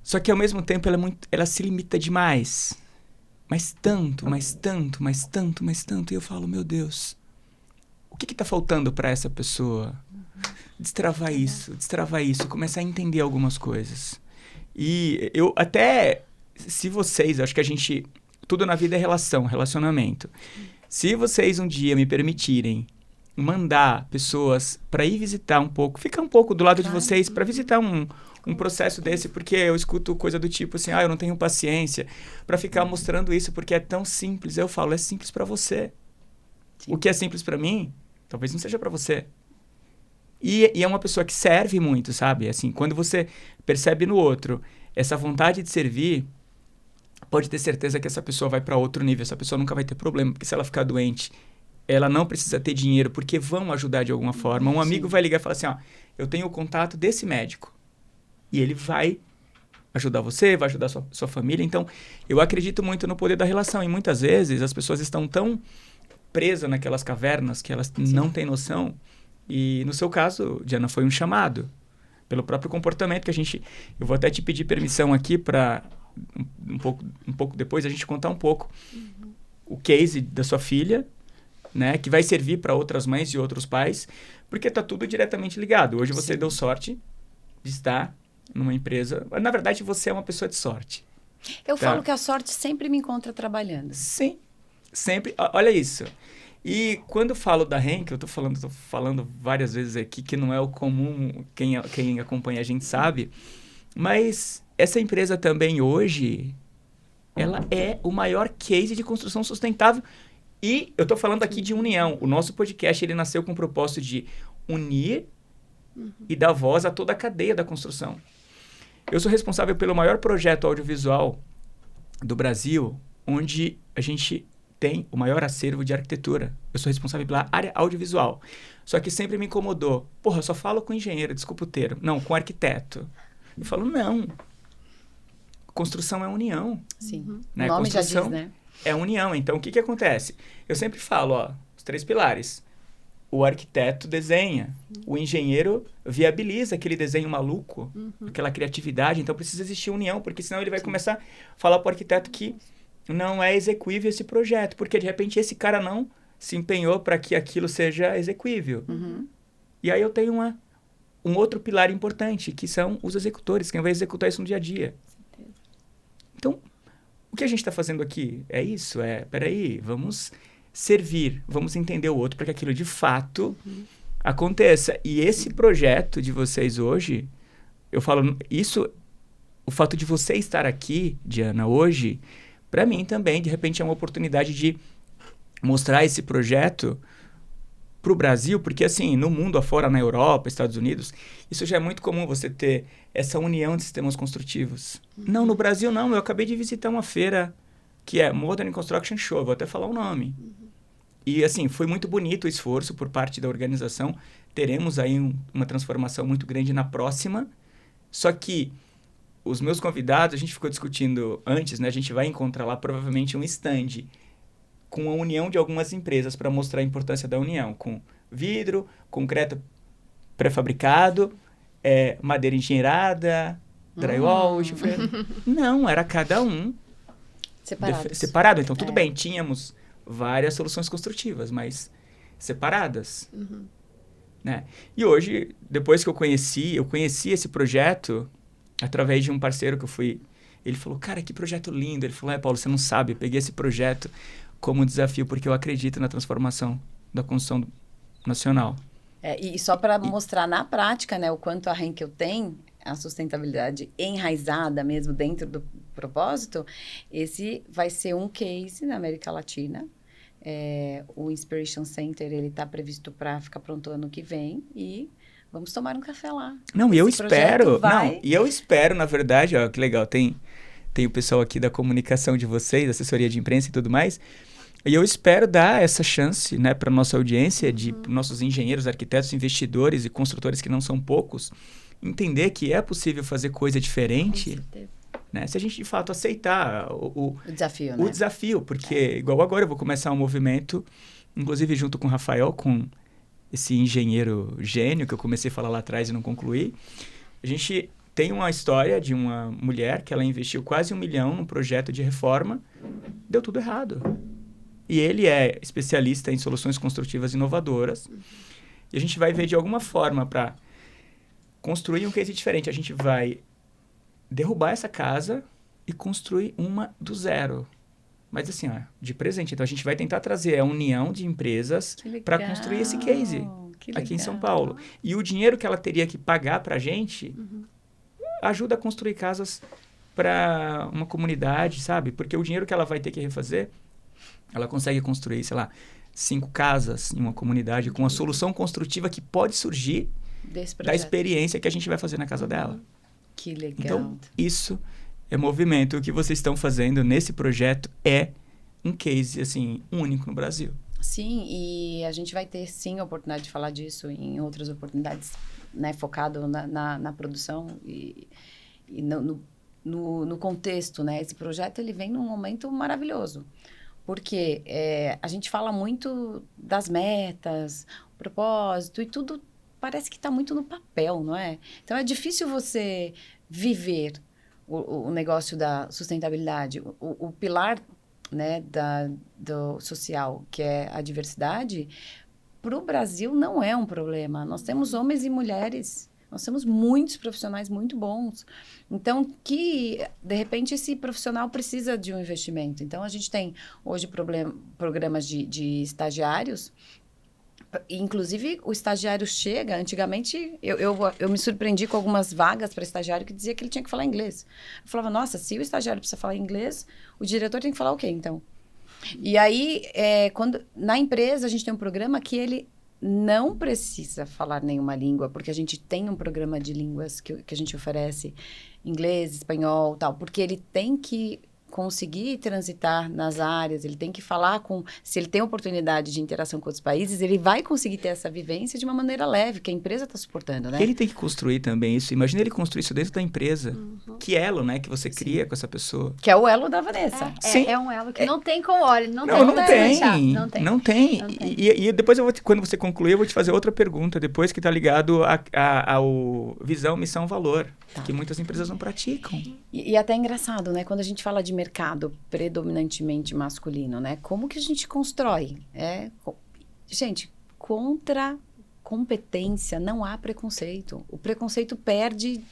Só que, ao mesmo tempo, ela se limita demais. Mas tanto, e eu falo, meu Deus, o que tá faltando para essa pessoa? Destravar isso, começar a entender algumas coisas. E eu até... Se vocês, acho que a gente... Tudo na vida é relacionamento. Se vocês um dia me permitirem mandar pessoas para ir visitar um pouco, ficar um pouco do lado de vocês, para visitar um processo desse, porque eu escuto coisa do tipo assim, eu não tenho paciência, para ficar mostrando isso, porque é tão simples. Eu falo, é simples para você. Sim. O que é simples para mim, talvez não seja para você. E é uma pessoa que serve muito, sabe? Assim, quando você percebe no outro essa vontade de servir, pode ter certeza que essa pessoa vai para outro nível. Essa pessoa nunca vai ter problema, porque se ela ficar doente, ela não precisa ter dinheiro, porque vão ajudar de alguma forma. Um amigo vai ligar e falar assim, eu tenho o contato desse médico. E ele vai ajudar você, vai ajudar sua família. Então, eu acredito muito no poder da relação. E muitas vezes as pessoas estão tão presas naquelas cavernas que elas não têm noção. E no seu caso, Diana, foi um chamado. Pelo próprio comportamento que a gente... Eu vou até te pedir permissão aqui para... Um pouco depois a gente contar um pouco o case da sua filha, né, que vai servir para outras mães e outros pais, porque está tudo diretamente ligado. Hoje você deu sorte de estar numa empresa. Na verdade, você é uma pessoa de sorte. Eu falo que a sorte sempre me encontra trabalhando. Sim, sempre. Olha isso. E quando falo da Henkel, eu tô falando várias vezes aqui que não é o comum, quem acompanha a gente sabe, mas essa empresa também hoje, ela é o maior case de construção sustentável. E eu tô falando aqui de união. O nosso podcast, ele nasceu com o propósito de unir e dar voz a toda a cadeia da construção. Eu sou responsável pelo maior projeto audiovisual do Brasil, onde a gente tem o maior acervo de arquitetura. Eu sou responsável pela área audiovisual. Só que sempre me incomodou. Porra, eu só falo com engenheiro, desculpa o termo. Não, com arquiteto. Eu falo, não. Construção é união. Sim. Né? O nome Construção, já diz, né? é união. Então, o que acontece? Eu sempre falo, ó, os 3 pilares. O arquiteto desenha, o engenheiro viabiliza aquele desenho maluco, aquela criatividade. Então, precisa existir união, porque senão ele vai começar a falar para o arquiteto que não é execuível esse projeto, porque, de repente, esse cara não se empenhou para que aquilo seja execuível. E aí eu tenho um outro pilar importante, que são os executores, quem vai executar isso no dia a dia. Então, o que a gente está fazendo aqui é isso? Peraí, vamos servir, vamos entender o outro para que aquilo de fato aconteça. E esse projeto de vocês hoje, eu falo, isso, o fato de você estar aqui, Diana, hoje, para mim também, de repente, é uma oportunidade de mostrar esse projeto para o Brasil, porque assim, no mundo afora, na Europa, Estados Unidos, isso já é muito comum você ter essa união de sistemas construtivos. Não, no Brasil não. Eu acabei de visitar uma feira que é Modern Construction Show, vou até falar o nome. E assim, foi muito bonito o esforço por parte da organização. Teremos aí uma transformação muito grande na próxima. Só que os meus convidados, a gente ficou discutindo antes, né? A gente vai encontrar lá provavelmente um stand com a união de algumas empresas para mostrar a importância da união, com vidro, concreto pré-fabricado, madeira engenheirada, drywall. Não, era cada um separado. Então, tudo bem, tínhamos várias soluções construtivas, mas separadas. Né? E hoje, depois que eu conheci esse projeto através de um parceiro que eu fui... Ele falou, cara, que projeto lindo. Ele falou, Paulo, você não sabe, eu peguei esse projeto como desafio, porque eu acredito na transformação da construção nacional. E só para mostrar na prática, né, o quanto a Henkel tem a sustentabilidade enraizada mesmo dentro do propósito, esse vai ser um case na América Latina. O Inspiration Center, ele está previsto para ficar pronto ano que vem e vamos tomar um café lá. Não, e eu espero, na verdade, ó, que legal, tem o pessoal aqui da comunicação de vocês, assessoria de imprensa e tudo mais, e eu espero dar essa chance, né, para nossa audiência, de nossos engenheiros, arquitetos, investidores e construtores, que não são poucos, entender que é possível fazer coisa diferente, né, se a gente de fato aceitar o desafio, né? O desafio, porque igual agora eu vou começar um movimento, inclusive junto com o Rafael, com esse engenheiro gênio que eu comecei a falar lá atrás e não concluí. A gente tem uma história de uma mulher que ela investiu quase 1 milhão num projeto de reforma, deu tudo errado. E ele é especialista em soluções construtivas inovadoras. E a gente vai ver de alguma forma para construir um case diferente. A gente vai derrubar essa casa e construir uma do zero. Mas assim, ó, de presente. Então, a gente vai tentar trazer a união de empresas para construir esse case aqui em São Paulo. E o dinheiro que ela teria que pagar para a gente ajuda a construir casas para uma comunidade, sabe? Porque o dinheiro que ela vai ter que refazer, ela consegue construir, sei lá, 5 casas em uma comunidade com a solução construtiva que pode surgir da experiência que a gente vai fazer na casa dela. Que legal. Então, isso é movimento. O que vocês estão fazendo nesse projeto é um case, assim, único no Brasil. Sim, e a gente vai ter, sim, a oportunidade de falar disso em outras oportunidades, né, focado na produção e no contexto, né? Esse projeto, ele vem num momento maravilhoso, porque a gente fala muito das metas, propósito e tudo parece que está muito no papel, não é? Então, é difícil você viver o negócio da sustentabilidade, o pilar, né, do social, que é a diversidade. Para o Brasil não é um problema. Nós temos homens e mulheres, nós temos muitos profissionais muito bons. Então, de repente, esse profissional precisa de um investimento. Então, a gente tem hoje programas de estagiários. Inclusive, o estagiário chega, antigamente, eu me surpreendi com algumas vagas para estagiário que dizia que ele tinha que falar inglês. Eu falava, nossa, se o estagiário precisa falar inglês, o diretor tem que falar o quê, então? E aí, na empresa, a gente tem um programa que ele não precisa falar nenhuma língua, porque a gente tem um programa de línguas que a gente oferece, inglês, espanhol, tal, porque ele tem que conseguir transitar nas áreas, ele tem que falar com... Se ele tem oportunidade de interação com outros países, ele vai conseguir ter essa vivência de uma maneira leve, que a empresa está suportando, né? Ele tem que construir também isso. Imagina ele construir isso dentro da empresa. Que elo, né? Que você cria com essa pessoa. Que é o elo da Vanessa. Sim. É um elo que não tem como, olha, não tem Não como desmanchar. Não tem. E depois, quando você concluir, eu vou te fazer outra pergunta depois que está ligado ao visão, missão, valor. Que muitas empresas não praticam. E até é engraçado, né? Quando a gente fala de mercado predominantemente masculino, né? Como que a gente constrói? Gente, contra competência não há preconceito. O preconceito perde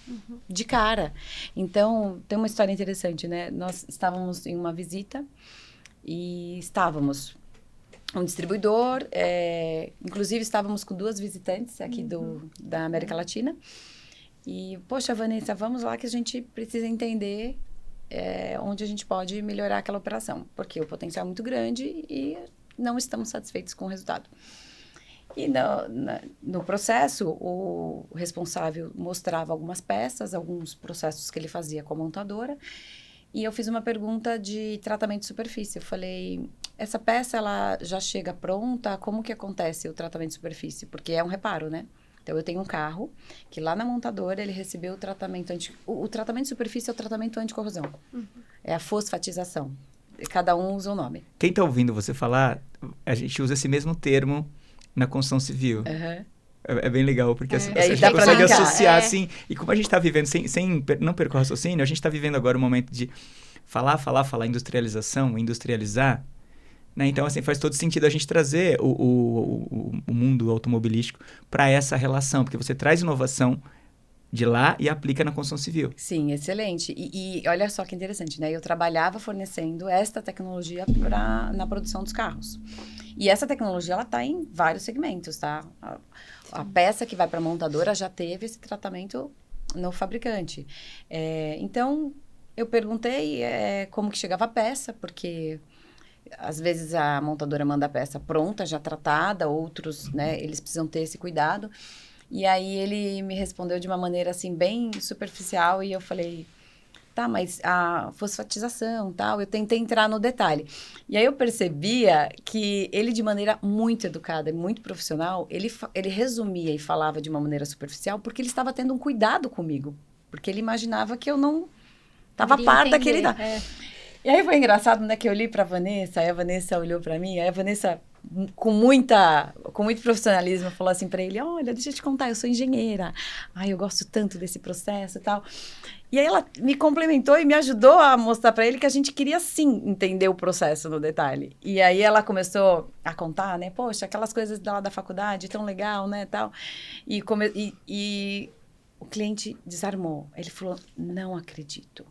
de cara. Então, tem uma história interessante, né? Nós estávamos em uma visita e estávamos um distribuidor, inclusive estávamos com 2 visitantes aqui da América Latina. E, poxa, Vanessa, vamos lá que a gente precisa entender onde a gente pode melhorar aquela operação, porque o potencial é muito grande e não estamos satisfeitos com o resultado. E no processo, o responsável mostrava algumas peças, alguns processos que ele fazia com a montadora, e eu fiz uma pergunta de tratamento de superfície. Eu falei, essa peça ela já chega pronta? Como que acontece o tratamento de superfície? Porque é um reparo, né? Então, eu tenho um carro que lá na montadora ele recebeu o tratamento o tratamento de superfície é o tratamento anticorrosão. É a fosfatização. Cada um usa um nome. Quem está ouvindo você falar, a gente usa esse mesmo termo na construção civil. É bem legal, porque a gente consegue associar, assim... E como a gente está vivendo, não perco o raciocínio, a gente está vivendo agora um momento de falar, industrialização, industrializar... Né? Então, assim, faz todo sentido a gente trazer o mundo automobilístico para essa relação, porque você traz inovação de lá e aplica na construção civil. Sim, excelente. E olha só que interessante, né? Eu trabalhava fornecendo esta tecnologia na produção dos carros. E essa tecnologia, ela está em vários segmentos, tá? A peça que vai para a montadora já teve esse tratamento no fabricante. Então, eu perguntei como que chegava a peça, porque... Às vezes a montadora manda a peça pronta, já tratada, outros, né, eles precisam ter esse cuidado. E aí ele me respondeu de uma maneira, assim, bem superficial e eu falei, tá, mas a fosfatização, tal, eu tentei entrar no detalhe. E aí eu percebia que ele, de maneira muito educada e muito profissional, ele resumia e falava de uma maneira superficial porque ele estava tendo um cuidado comigo, porque ele imaginava que eu não estava a par daquele... E aí foi engraçado, né, que eu olhei para a Vanessa, aí a Vanessa olhou para mim, aí a Vanessa, com muito profissionalismo, falou assim para ele, olha, deixa eu te contar, eu sou engenheira, eu gosto tanto desse processo e tal. E aí ela me complementou e me ajudou a mostrar para ele que a gente queria, sim, entender o processo no detalhe. E aí ela começou a contar, né, poxa, aquelas coisas lá da faculdade, tão legal, né, tal. E o cliente desarmou, ele falou, não acredito.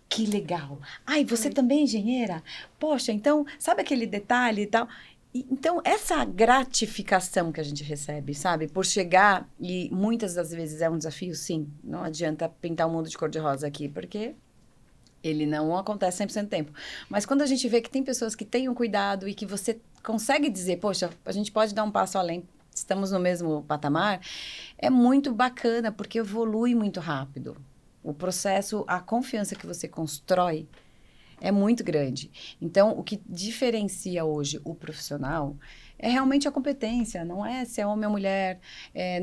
Que legal. Você também é engenheira? Poxa, então, sabe aquele detalhe e tal? Então, essa gratificação que a gente recebe, sabe? Por chegar, e muitas das vezes é um desafio, sim. Não adianta pintar o mundo de cor-de-rosa aqui, porque ele não acontece 100% do tempo. Mas quando a gente vê que tem pessoas que têm um cuidado e que você consegue dizer, poxa, a gente pode dar um passo além, estamos no mesmo patamar, é muito bacana, porque evolui muito rápido. O processo, a confiança que você constrói é muito grande. Então, o que diferencia hoje o profissional é realmente a competência, não é se é homem ou mulher,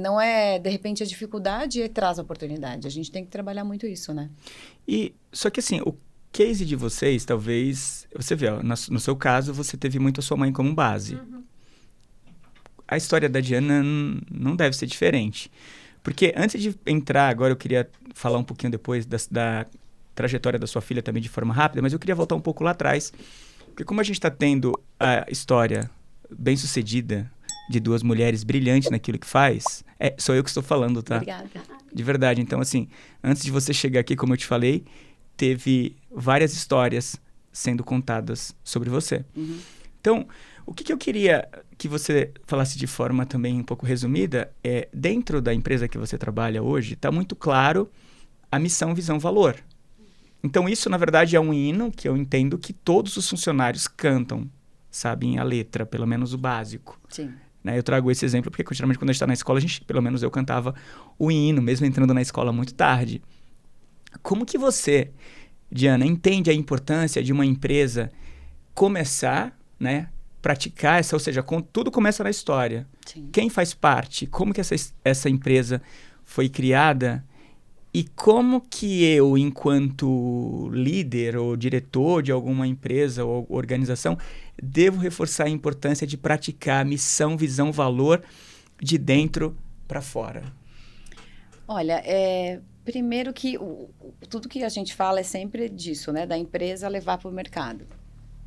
não é, de repente, a dificuldade traz a oportunidade. A gente tem que trabalhar muito isso, né? Só que, assim, o case de vocês, talvez... Você vê, ó, no seu caso, você teve muito a sua mãe como base. A história da Diana não deve ser diferente. Porque antes de entrar, agora eu queria falar um pouquinho depois da trajetória da sua filha também de forma rápida, mas eu queria voltar um pouco lá atrás. Porque como a gente está tendo a história bem-sucedida de 2 mulheres brilhantes naquilo que faz, sou eu que estou falando, tá? Obrigada. De verdade. Então, assim, antes de você chegar aqui, como eu te falei, teve várias histórias sendo contadas sobre você. Então, o que eu queria que você falasse de forma também um pouco resumida dentro da empresa que você trabalha hoje, está muito claro a missão, visão, valor. Então, isso, na verdade, é um hino que eu entendo que todos os funcionários cantam, sabem a letra, pelo menos o básico. Sim. Né? Eu trago esse exemplo porque, geralmente, quando a gente está na escola, pelo menos eu cantava o hino, mesmo entrando na escola muito tarde. Como que você Diana, entende a importância de uma empresa começar, né, praticar essa, ou seja, tudo começa na história. Sim. Quem faz parte, como que essa empresa foi criada e como que eu, enquanto líder ou diretor de alguma empresa ou organização, devo reforçar a importância de praticar missão, visão, valor de dentro para fora. Olha, primeiro que tudo que a gente fala é sempre disso, né? Da empresa levar para o mercado.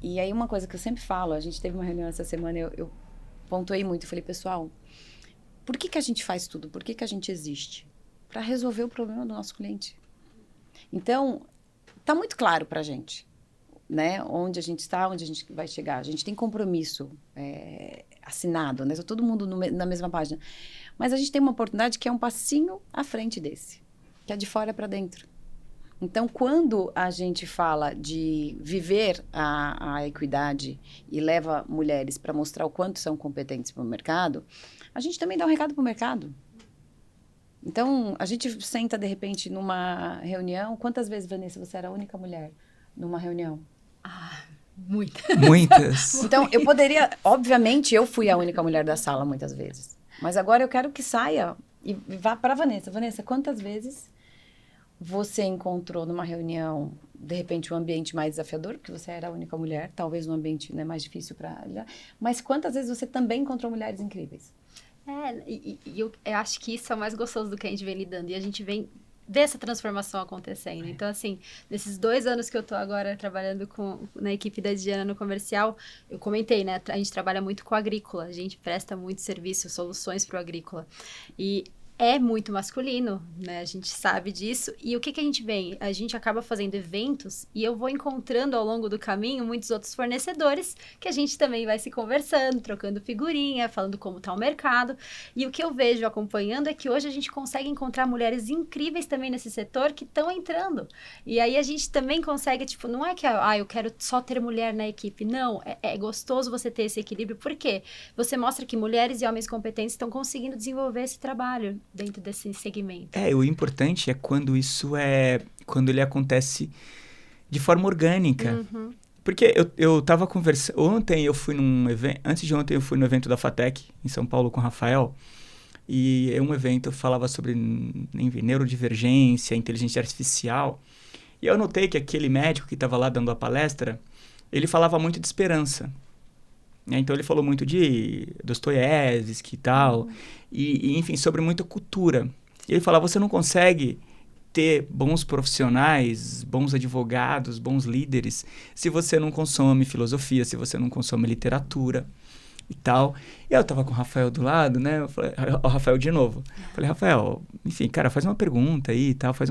E aí uma coisa que eu sempre falo, a gente teve uma reunião essa semana, eu pontuei muito, eu falei, pessoal, por que a gente faz tudo? Por que a gente existe? Para resolver o problema do nosso cliente. Então, está muito claro para a gente, né? Onde a gente está, onde a gente vai chegar. A gente tem compromisso assinado, né? Está todo mundo na mesma página. Mas a gente tem uma oportunidade que é um passinho à frente desse, que é de fora para dentro. Então, quando a gente fala de viver a equidade e leva mulheres para mostrar o quanto são competentes para o mercado, a gente também dá um recado para o mercado. Então, a gente senta, de repente, numa reunião. Quantas vezes, Vanessa, você era a única mulher numa reunião? Muitas. Muitas. Então, eu poderia... Obviamente, eu fui a única mulher da sala muitas vezes. Mas agora eu quero que saia e vá para a Vanessa. Vanessa, quantas vezes você encontrou numa reunião, de repente, um ambiente mais desafiador, porque você era a única mulher, talvez um ambiente, né, mais difícil para... Mas quantas vezes você também encontrou mulheres incríveis? Eu acho que isso é o mais gostoso do que a gente vem lidando. E a gente vem dessa transformação acontecendo. Então, assim, nesses 2 anos que eu tô agora trabalhando na equipe da Diana no comercial, eu comentei, né? A gente trabalha muito com agrícola. A gente presta muito serviço, soluções para o agrícola. E é muito masculino, né? A gente sabe disso. E o que a gente vem? A gente acaba fazendo eventos e eu vou encontrando ao longo do caminho muitos outros fornecedores que a gente também vai se conversando, trocando figurinha, falando como tá o mercado. E o que eu vejo acompanhando é que hoje a gente consegue encontrar mulheres incríveis também nesse setor que estão entrando. E aí a gente também consegue, tipo, não é que eu quero só ter mulher na equipe. Não, é gostoso você ter esse equilíbrio. Por quê? Você mostra que mulheres e homens competentes estão conseguindo desenvolver esse trabalho dentro desse segmento. O importante é quando ele acontece de forma orgânica. Uhum. Porque eu tava conversando, ontem eu fui num evento, antes de ontem eu fui no evento da FATEC, em São Paulo, com o Rafael, e é um evento que falava sobre neurodivergência, inteligência artificial, e eu notei que aquele médico que estava lá dando a palestra, ele falava muito de esperança. Então, ele falou muito de Dostoiévski e tal, e, enfim, sobre muita cultura. E ele falava, você não consegue ter bons profissionais, bons advogados, bons líderes, se você não consome filosofia, se você não consome literatura e tal. E eu tava com o Rafael do lado, né? Eu falei, o Rafael de novo. Falei, Rafael, enfim, cara, faz uma pergunta aí e tal, faz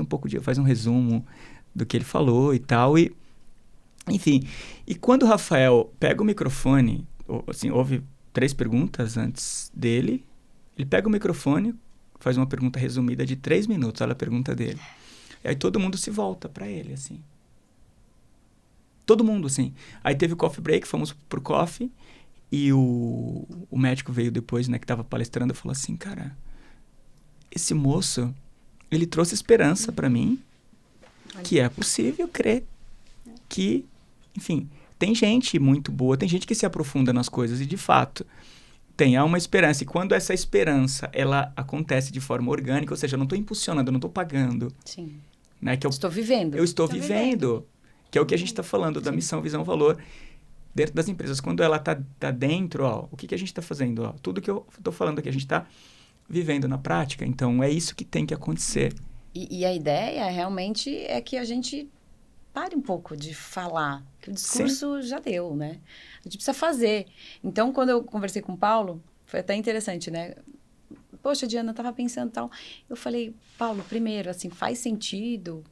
um resumo do que ele falou e tal. E, enfim, e quando o Rafael pega o microfone... Assim, houve 3 perguntas antes dele. Ele pega o microfone, faz uma pergunta resumida de 3 minutos, olha a pergunta dele. E aí todo mundo se volta para ele, assim. Todo mundo, assim. Aí teve o coffee break, fomos pro coffee, e o médico veio depois, né, que tava palestrando, e falou assim, cara, esse moço, ele trouxe esperança para mim, que é possível crer que, enfim... Tem gente muito boa, tem gente que se aprofunda nas coisas e, de fato, há uma esperança. E quando essa esperança, ela acontece de forma orgânica, ou seja, eu não estou impulsionando, eu não estou pagando. Sim. Né, que estou vivendo. Eu estou vivendo. Que é o que a gente está falando da missão, visão, valor dentro das empresas. Quando ela está dentro, o que a gente está fazendo? Tudo que eu estou falando aqui, a gente está vivendo na prática. Então, é isso que tem que acontecer. E a ideia, realmente, é que a gente... pare um pouco de falar, que o discurso já deu, né? A gente precisa fazer. Então, quando eu conversei com o Paulo, foi até interessante, né? Poxa, Diana, eu tava pensando tal. Eu falei, Paulo, primeiro, assim, faz sentido.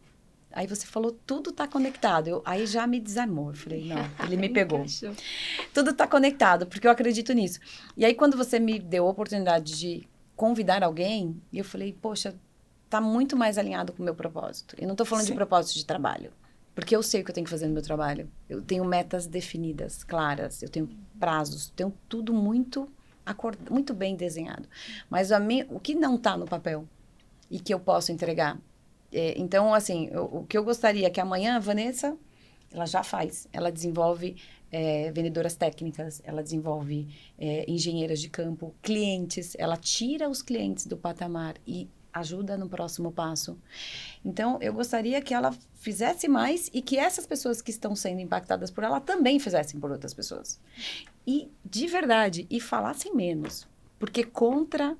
Aí você falou, tudo tá conectado. Aí já me desarmou. Eu falei, não, ele me pegou. Tudo tá conectado, porque eu acredito nisso. E aí, quando você me deu a oportunidade de convidar alguém, eu falei, poxa, tá muito mais alinhado com o meu propósito. Eu não tô falando de propósito de trabalho. Porque eu sei o que eu tenho que fazer no meu trabalho. Eu tenho metas definidas, claras. Eu tenho prazos. Tenho tudo muito bem desenhado. Mas o que não está no papel e que eu posso entregar Então, assim, o que eu gostaria é que amanhã a Vanessa, ela já faz. Ela desenvolve vendedoras técnicas, ela desenvolve engenheiras de campo, clientes. Ela tira os clientes do patamar e ajuda no próximo passo. Então, eu gostaria que ela fizesse mais e que essas pessoas que estão sendo impactadas por ela também fizessem por outras pessoas. E, de verdade, e falassem menos. Porque contra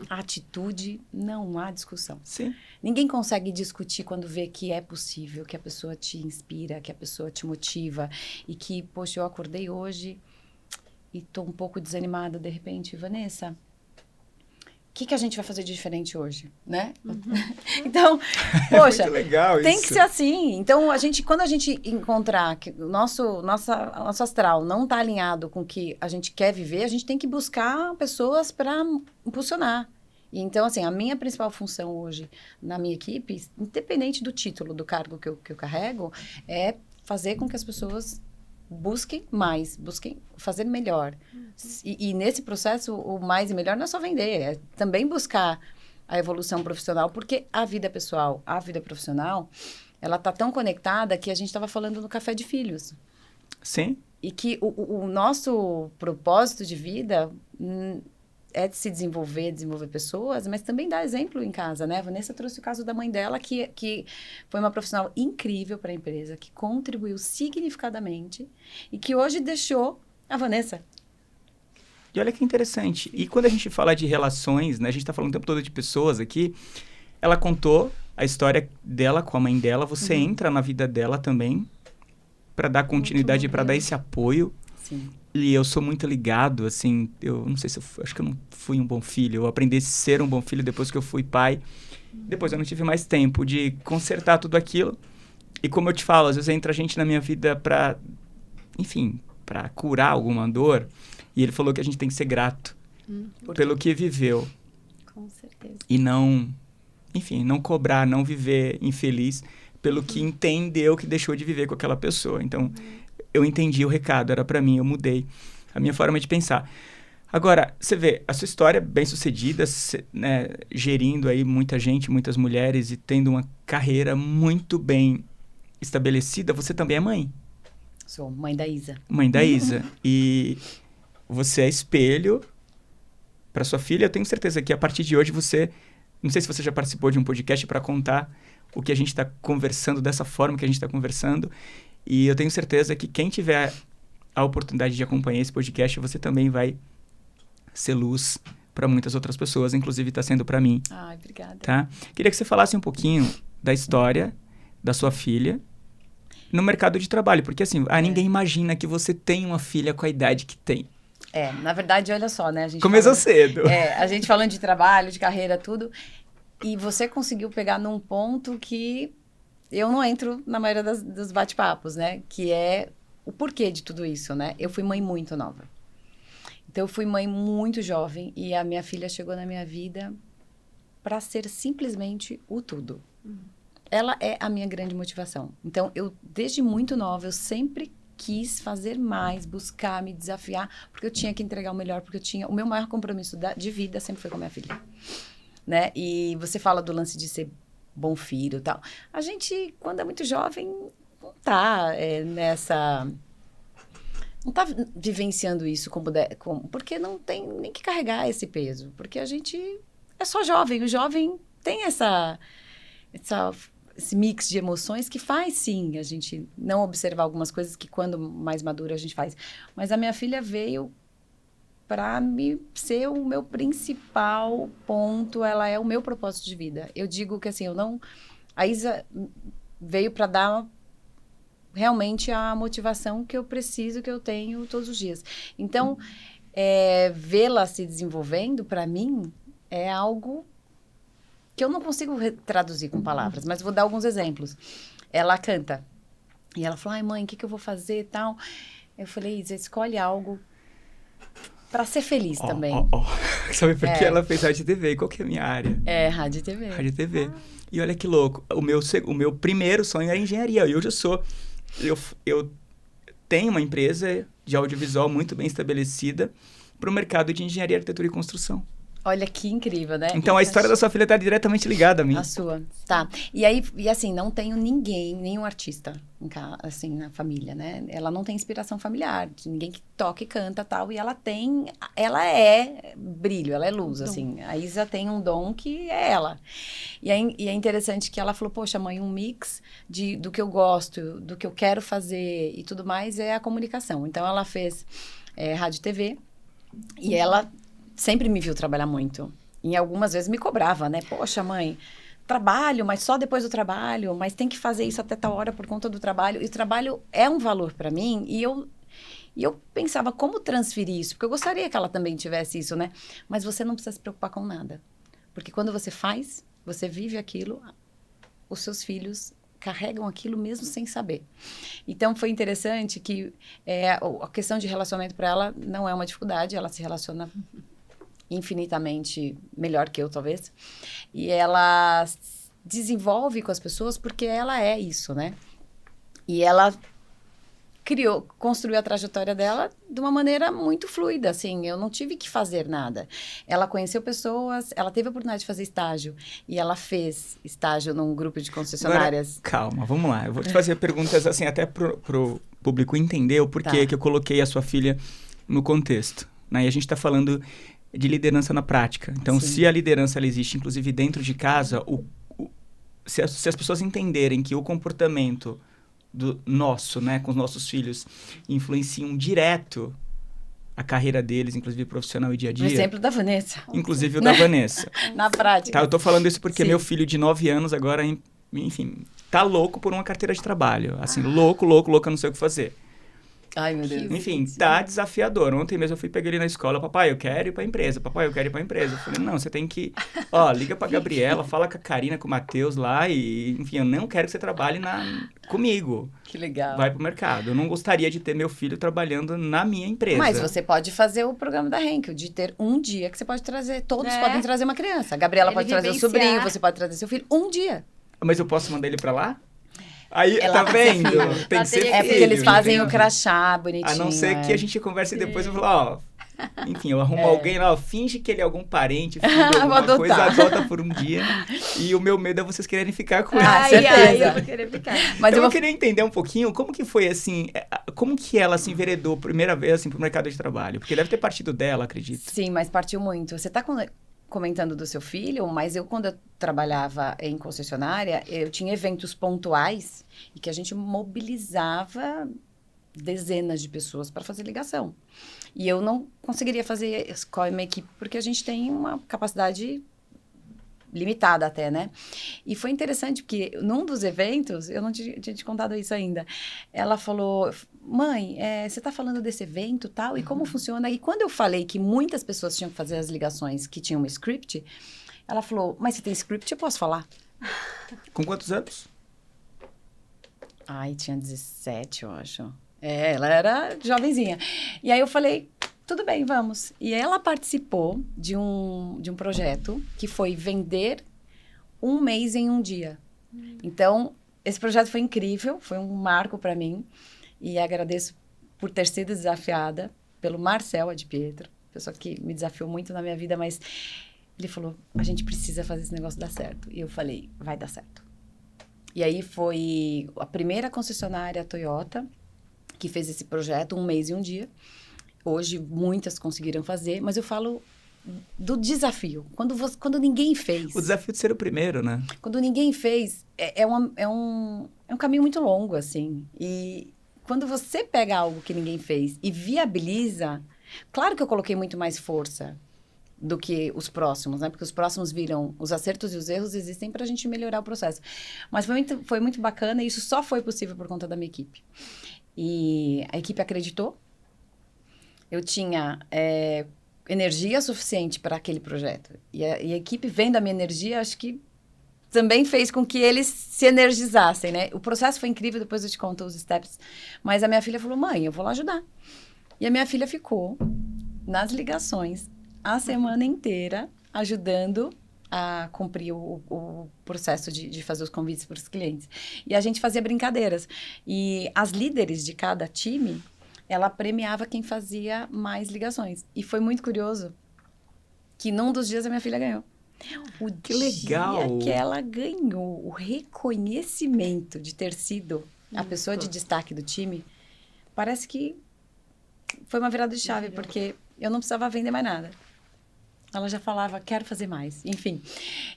a atitude não há discussão. Sim. Ninguém consegue discutir quando vê que é possível, que a pessoa te inspira, que a pessoa te motiva e que, poxa, eu acordei hoje e tô um pouco desanimada de repente, Vanessa, o que a gente vai fazer de diferente hoje, né? Então, poxa, muito legal tem isso. que ser assim. Então, quando a gente encontrar que o nosso astral não está alinhado com o que a gente quer viver, a gente tem que buscar pessoas para impulsionar. E então, assim, a minha principal função hoje na minha equipe, independente do título, do cargo que eu carrego, é fazer com que as pessoas busquem mais, busquem fazer melhor. E nesse processo, o mais e melhor não é só vender, é também buscar a evolução profissional, porque a vida pessoal, a vida profissional, ela tá tão conectada que a gente estava falando no Café de Filhos. Sim. E que o nosso propósito de vida é de se desenvolver pessoas, mas também dar exemplo em casa, né? A Vanessa trouxe o caso da mãe dela, que foi uma profissional incrível para a empresa, que contribuiu significadamente e que hoje deixou a Vanessa. E olha que interessante. E quando a gente fala de relações, né? A gente está falando o tempo todo de pessoas aqui. Ela contou a história dela com a mãe dela. Você entra na vida dela também para dar continuidade, para dar esse apoio. Sim. E eu sou muito ligado, assim, eu não sei se acho que eu não fui um bom filho. Eu aprendi a ser um bom filho depois que eu fui pai. Depois eu não tive mais tempo de consertar tudo aquilo. E como eu te falo, às vezes entra gente na minha vida para, enfim, para curar alguma dor. E ele falou que a gente tem que ser grato pelo que viveu. Com certeza. E não, enfim, não cobrar, não viver infeliz pelo que entendeu que deixou de viver com aquela pessoa. Então, eu entendi o recado, era para mim, eu mudei a minha forma de pensar. Agora, você vê, a sua história bem sucedida, né, gerindo aí muita gente, muitas mulheres e tendo uma carreira muito bem estabelecida, você também é mãe. Sou mãe da Isa. Mãe da Isa. E você é espelho para sua filha. Eu tenho certeza que a partir de hoje você... Não sei se você já participou de um podcast para contar o que a gente está conversando, dessa forma que a gente está conversando. E eu tenho certeza que quem tiver a oportunidade de acompanhar esse podcast, você também vai ser luz para muitas outras pessoas, inclusive está sendo para mim. Ai, obrigada. Tá? Queria que você falasse um pouquinho da história da sua filha no mercado de trabalho, porque assim, ninguém imagina que você tem uma filha com a idade que tem. Na verdade, olha só, né? A gente Começou falando, cedo. A gente falando de trabalho, de carreira, tudo, e você conseguiu pegar num ponto que eu não entro na maioria dos bate-papos, né? Que é o porquê de tudo isso, né? Eu fui mãe muito nova. Então, eu fui mãe muito jovem e a minha filha chegou na minha vida para ser simplesmente o tudo. Ela é a minha grande motivação. Então, eu, desde muito nova, eu sempre quis fazer mais, buscar, me desafiar, porque eu tinha que entregar o melhor, porque eu tinha... O meu maior compromisso de vida sempre foi com a minha filha, né? E você fala do lance de ser bom filho e tal. A gente, quando é muito jovem, não tá nessa... Não tá vivenciando isso porque não tem nem que carregar esse peso. Porque a gente é só jovem. O jovem tem esse mix de emoções que faz, sim, a gente não observar algumas coisas que quando mais madura a gente faz. Mas a minha filha veio para me ser o meu principal ponto, ela é o meu propósito de vida. Eu digo que assim, a Isa veio para dar realmente a motivação que eu preciso, que eu tenho todos os dias. Então, vê-la se desenvolvendo, para mim, é algo que eu não consigo traduzir com palavras, mas vou dar alguns exemplos. Ela canta. E ela falou, ai mãe, o que eu vou fazer e tal? Eu falei, Isa, escolhe algo para ser feliz também. Sabe por que ela fez rádio e TV? Qual que é a minha área? Rádio e TV. Rádio e TV. E olha que louco, o meu primeiro sonho era engenharia, e hoje eu tenho uma empresa de audiovisual muito bem estabelecida para o mercado de engenharia, arquitetura e construção. Olha que incrível, né? Então a história da sua filha está diretamente ligada a mim. A sua, tá. E aí, e assim, não tenho ninguém, nenhum artista, assim, na família, né? Ela não tem inspiração familiar, de ninguém que toca e canta tal, e ela é brilho, ela é luz, assim. A Isa tem um dom que é ela. E é interessante que ela falou, poxa, mãe, um mix do que eu gosto, do que eu quero fazer e tudo mais é a comunicação. Então, ela fez rádio e TV, e ela sempre me viu trabalhar muito. E algumas vezes me cobrava, né? Poxa, mãe, trabalho, mas só depois do trabalho, mas tem que fazer isso até tal hora por conta do trabalho. E o trabalho é um valor para mim, e eu pensava como transferir isso, porque eu gostaria que ela também tivesse isso, né? Mas você não precisa se preocupar com nada. Porque quando você faz, você vive aquilo, os seus filhos carregam aquilo mesmo sem saber. Então, foi interessante que a questão de relacionamento para ela não é uma dificuldade, ela se relaciona infinitamente melhor que eu, talvez. E ela desenvolve com as pessoas porque ela é isso, né? E ela construiu a trajetória dela de uma maneira muito fluida, assim, eu não tive que fazer nada. Ela conheceu pessoas, ela teve a oportunidade de fazer estágio, e ela fez estágio num grupo de concessionárias. Agora, calma, vamos lá, eu vou te fazer perguntas, assim, até pro público entender o porquê que eu coloquei a sua filha no contexto, né? E a gente está falando de liderança na prática. Então, se a liderança ela existe, inclusive dentro de casa, se as pessoas entenderem que o comportamento do nosso, né, com os nossos filhos, influenciam direto a carreira deles, inclusive profissional e dia a dia. O exemplo da Vanessa. Inclusive o da Vanessa. Na prática. Tá, eu tô falando isso porque meu filho de 9 anos agora, enfim, tá louco por uma carteira de trabalho. Assim, louco, eu não sei o que fazer. Ai, meu Deus. Enfim, tá desafiador. Ontem mesmo eu fui pegar ele na escola. Papai, eu quero ir pra empresa. Papai, eu quero ir pra empresa. Eu falei, não, você tem que... liga pra Gabriela, fala com a Karina, com o Matheus lá e... Enfim, eu não quero que você trabalhe comigo. Que legal. Vai pro mercado. Eu não gostaria de ter meu filho trabalhando na minha empresa. Mas você pode fazer o programa da Henkel, de ter um dia que você pode trazer... Todos podem trazer uma criança. A Gabriela pode trazer o sobrinho, você pode trazer seu filho. Um dia. Mas eu posso mandar ele pra lá? Aí, tá vendo? Tem que ser filho. É porque eles fazem o crachá bonitinho. A não ser que a gente converse depois e falo, enfim, eu arrumo alguém lá, finge que ele é algum parente, filho, alguma coisa, adota por um dia. E o meu medo é vocês quererem ficar com ele. Certeza. Eu vou querer ficar. Mas eu queria entender um pouquinho como que foi, assim, como que ela se enveredou primeira vez, assim, pro mercado de trabalho? Porque deve ter partido dela, acredito. Sim, mas partiu muito. Você tá comentando do seu filho, mas quando eu trabalhava em concessionária, eu tinha eventos pontuais e que a gente mobilizava dezenas de pessoas para fazer ligação. E eu não conseguiria fazer com a minha equipe porque a gente tem uma capacidade limitada até, né? E foi interessante porque num dos eventos, eu não tinha te contado isso ainda, ela falou, mãe, você tá falando desse evento tal, e como funciona? E quando eu falei que muitas pessoas tinham que fazer as ligações que tinham um script, ela falou, mas se tem script, eu posso falar. Com quantos anos? Ai, tinha 17, eu acho. Ela era jovenzinha. E aí eu falei, tudo bem, vamos. E ela participou de um projeto que foi vender um mês em um dia. Então, esse projeto foi incrível, foi um marco para mim. E agradeço por ter sido desafiada pelo Marcel Adi Pietro, pessoa que me desafiou muito na minha vida, mas ele falou, a gente precisa fazer esse negócio dar certo. E eu falei, vai dar certo. E aí foi a primeira concessionária Toyota que fez esse projeto, um mês e um dia. Hoje, muitas conseguiram fazer, mas eu falo do desafio. Quando ninguém fez... O desafio de ser o primeiro, né? Quando ninguém fez, é um caminho muito longo, assim. E quando você pega algo que ninguém fez e viabiliza... Claro que eu coloquei muito mais força do que os próximos, né? Porque os próximos viram os acertos e os erros existem para a gente melhorar o processo. Mas foi muito bacana e isso só foi possível por conta da minha equipe. E a equipe acreditou. Eu tinha energia suficiente para aquele projeto. E a equipe, vendo a minha energia, acho que também fez com que eles se energizassem, né? O processo foi incrível, depois eu te conto os steps. Mas a minha filha falou, mãe, eu vou lá ajudar. E a minha filha ficou nas ligações a semana inteira, ajudando a cumprir o processo de fazer os convites para os clientes. E a gente fazia brincadeiras. E as líderes de cada time, ela premiava quem fazia mais ligações. E foi muito curioso que num dos dias a minha filha ganhou. O Que legal! dia que ela ganhou o reconhecimento de ter sido a pessoa de destaque do time, parece que foi uma virada de chave, porque eu não precisava vender mais nada. Ela já falava, quero fazer mais, enfim.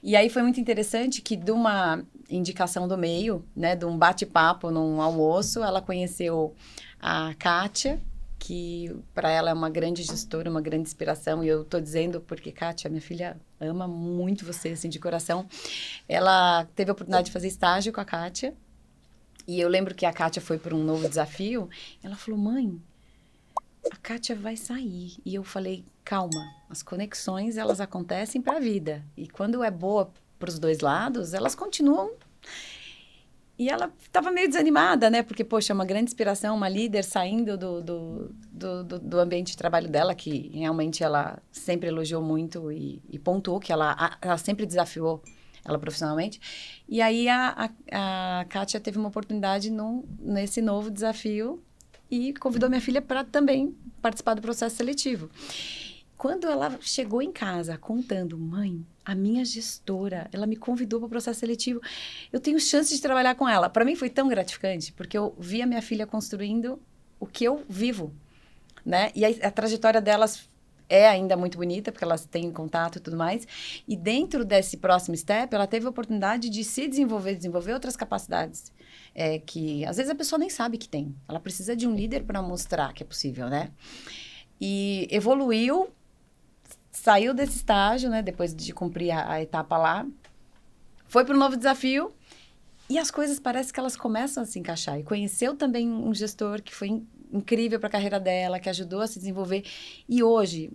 E aí foi muito interessante que de uma indicação do meio, né, de um bate-papo num almoço, ela conheceu a Kátia, que para ela é uma grande gestora, uma grande inspiração, e eu tô dizendo porque, Kátia, minha filha ama muito você, assim, de coração. Ela teve a oportunidade de fazer estágio com a Kátia, e eu lembro que a Kátia foi para um novo desafio, ela falou, mãe, a Kátia vai sair. E eu falei, calma, as conexões, elas acontecem para a vida. E quando é boa para os dois lados, elas continuam. E ela estava meio desanimada, né? Porque, poxa, é uma grande inspiração, uma líder saindo do ambiente de trabalho dela, que realmente ela sempre elogiou muito e pontuou que ela sempre desafiou ela profissionalmente. E aí a Kátia teve uma oportunidade nesse novo desafio e convidou minha filha para também participar do processo seletivo. Quando ela chegou em casa contando, mãe, a minha gestora, ela me convidou para o processo seletivo, eu tenho chance de trabalhar com ela. Para mim foi tão gratificante, porque eu vi a minha filha construindo o que eu vivo, né? E a trajetória delas é ainda muito bonita, porque elas têm contato e tudo mais. E dentro desse próximo step, ela teve a oportunidade de se desenvolver outras capacidades. Que às vezes a pessoa nem sabe que tem. Ela precisa de um líder para mostrar que é possível, né? E evoluiu, saiu desse estágio, né? Depois de cumprir a etapa lá, foi para um novo desafio e as coisas parece que elas começam a se encaixar. E conheceu também um gestor que foi incrível para a carreira dela, que ajudou a se desenvolver. E hoje,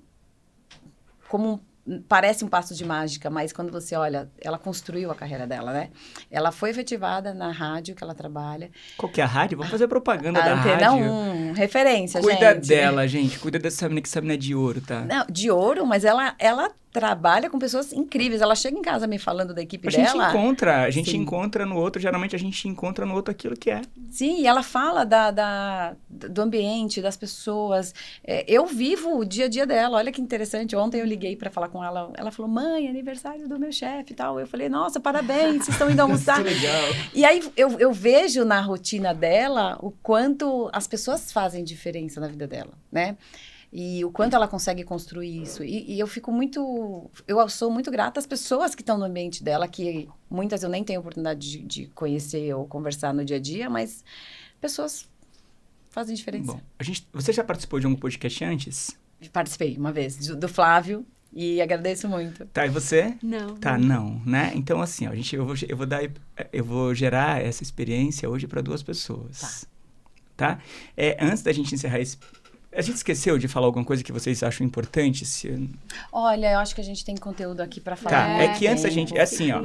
parece um passo de mágica, mas quando você olha, ela construiu a carreira dela, né? Ela foi efetivada na rádio que ela trabalha. Qual que é a rádio? Vamos fazer propaganda da Antena rádio. 1, referência, Cuida gente. dela, gente. Cuida dessa menina, que essa menina é de ouro, tá? Não, de ouro, mas ela trabalha com pessoas incríveis. Ela chega em casa me falando da equipe A dela. gente Sim. encontra no outro, geralmente a gente encontra no outro aquilo que é. Sim, e ela fala do ambiente, das pessoas. Eu vivo o dia a dia dela. Olha que interessante. Ontem eu liguei para falar com ela. Ela falou, mãe, aniversário do meu chefe e tal. Eu falei, nossa, parabéns, vocês estão indo almoçar. Que legal. E aí eu vejo na rotina dela o quanto as pessoas fazem diferença na vida dela, né? E o quanto ela consegue construir isso. E eu fico muito... Eu sou muito grata às pessoas que estão no ambiente dela, que muitas eu nem tenho oportunidade de conhecer ou conversar no dia a dia, mas pessoas fazem diferença. Bom, você já participou de algum podcast antes? Participei uma vez, do Flávio, e agradeço muito. Tá, e você? Não. Tá, não, né? Então, assim, ó, eu vou gerar essa experiência hoje para 2 pessoas. Tá? Antes da gente encerrar esse... A gente esqueceu de falar alguma coisa que vocês acham importante? Olha, eu acho que a gente tem conteúdo aqui para falar. Tá, é que antes a gente... É assim, ó.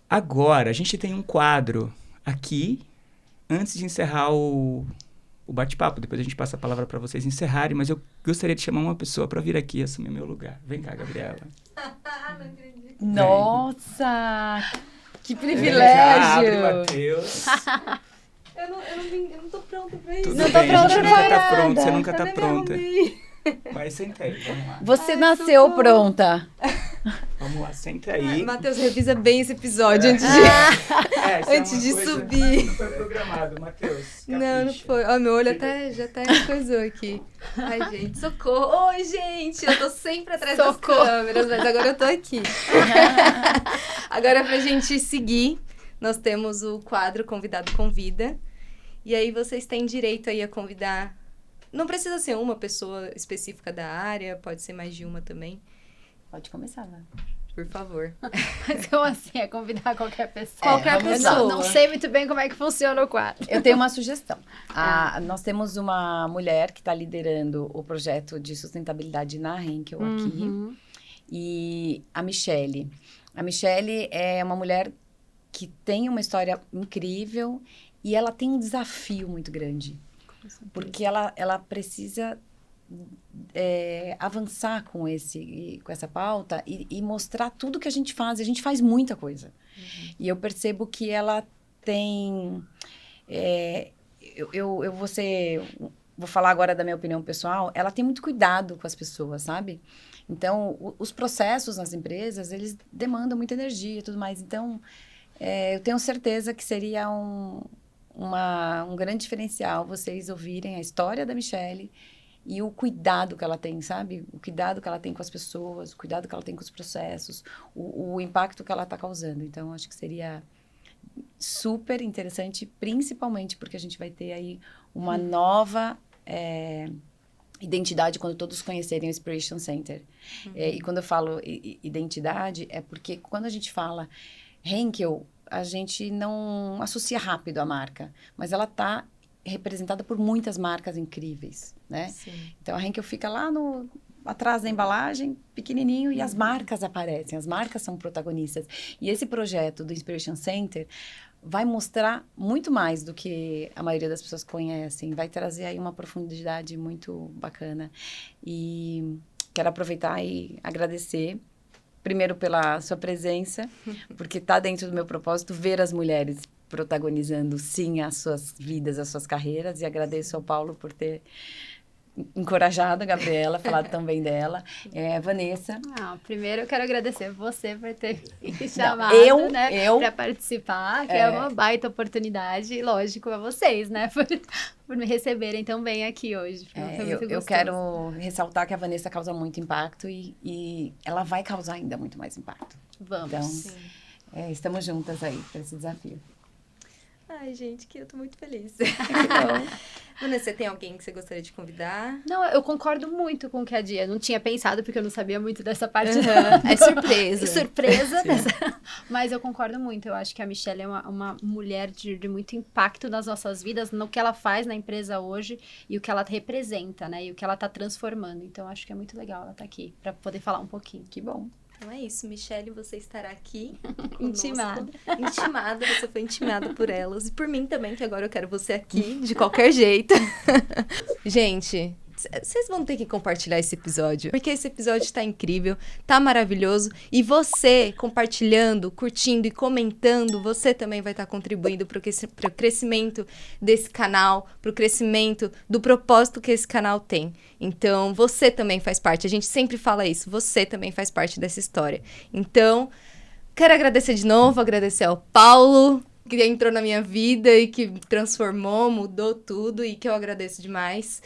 Agora, a gente tem um quadro aqui, antes de encerrar o bate-papo. Depois a gente passa a palavra para vocês encerrarem, mas eu gostaria de chamar uma pessoa para vir aqui assumir meu lugar. Vem cá, Gabriela. Não acredito. Nossa, que Abre, privilégio! Matheus. Eu não tô pronta pra isso. Tudo Não tô bem, pronta a gente pra nunca tá nada. pronto, você nunca tá Eu nem me pronta. arrumei. Vai, senta aí, vamos lá. Você Ai, nasceu socorro. pronta. Vamos lá, senta aí. Matheus, revisa bem esse episódio antes de... Isso é Antes uma de coisa subir. que Não foi programado, Matheus. Não capricha. foi. Ó, meu olho até já até coisou aqui. Ai, gente, socorro. Oi, gente. Eu tô sempre atrás das câmeras, mas agora eu tô aqui. Agora, pra gente seguir, nós temos o quadro Convidado Convida. E aí, vocês têm direito aí a convidar... Não precisa ser uma pessoa específica da área, pode ser mais de uma também. Pode começar, né? Por favor. Mas como assim? É convidar qualquer pessoa? Qualquer vamos pessoa. Eu não sei muito bem como é que funciona o quadro. Eu tenho uma sugestão. Nós temos uma mulher que está liderando o projeto de sustentabilidade na Henkel aqui. E a Michele. A Michele é uma mulher que tem uma história incrível e ela tem um desafio muito grande. Porque ela precisa avançar com essa pauta e mostrar tudo que a gente faz. A gente faz muita coisa. E eu percebo que ela tem... eu vou falar agora da minha opinião pessoal. Ela tem muito cuidado com as pessoas, sabe? Então, os processos nas empresas, eles demandam muita energia e tudo mais. Então, eu tenho certeza que seria um grande diferencial vocês ouvirem a história da Michelle e o cuidado que ela tem, sabe? O cuidado que ela tem com as pessoas, o cuidado que ela tem com os processos, o impacto que ela está causando. Então, acho que seria super interessante, principalmente porque a gente vai ter aí uma nova identidade quando todos conhecerem o Inspiration Center. E quando eu falo identidade, é porque quando a gente fala Henkel, a gente não associa rápido a marca, mas ela está representada por muitas marcas incríveis, né? Sim. Então, a Henkel fica lá atrás da embalagem, pequenininho, e as marcas aparecem, as marcas são protagonistas. E esse projeto do Inspiration Center vai mostrar muito mais do que a maioria das pessoas conhecem, vai trazer aí uma profundidade muito bacana. E quero aproveitar e agradecer, primeiro pela sua presença, porque está dentro do meu propósito ver as mulheres protagonizando, sim, as suas vidas, as suas carreiras, e agradeço ao Paulo por ter encorajado a Gabriela, falado também dela. Vanessa. Primeiro eu quero agradecer você por ter me chamado, para participar, que é uma baita oportunidade, e lógico, a vocês, né, por me receberem tão bem aqui hoje. Foi muito gostoso. Eu quero ressaltar que a Vanessa causa muito impacto e ela vai causar ainda muito mais impacto. Vamos. Então, estamos juntas aí para esse desafio. Ai, gente, que eu tô muito feliz. Vanessa, você tem alguém que você gostaria de convidar? Não, eu concordo muito com o que a Dia. Não tinha pensado, porque eu não sabia muito dessa parte. É surpresa. Surpresa. Mas eu concordo muito. Eu acho que a Michelle é uma mulher de muito impacto nas nossas vidas, no que ela faz na empresa hoje e o que ela representa, né? E o que ela tá transformando. Então, acho que é muito legal ela tá aqui, para poder falar um pouquinho. Que bom. Então é isso, Michelle, você estará aqui. Intimada. Intimada, você foi intimada por elas. E por mim também, que agora eu quero você aqui, de qualquer jeito. Gente, vocês vão ter que compartilhar esse episódio, porque esse episódio tá incrível, tá maravilhoso. E você, compartilhando, curtindo e comentando, você também vai estar contribuindo pro crescimento desse canal, pro crescimento do propósito que esse canal tem. Então, você também faz parte. A gente sempre fala isso. Você também faz parte dessa história. Então, quero agradecer de novo, agradecer ao Paulo, que entrou na minha vida e que transformou, mudou tudo e que eu agradeço demais.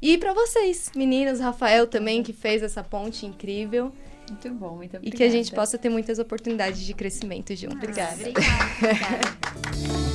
E para vocês, meninas, Rafael também, que fez essa ponte incrível. Muito bom, muito obrigada. E que a gente possa ter muitas oportunidades de crescimento juntos. Obrigada. Obrigada.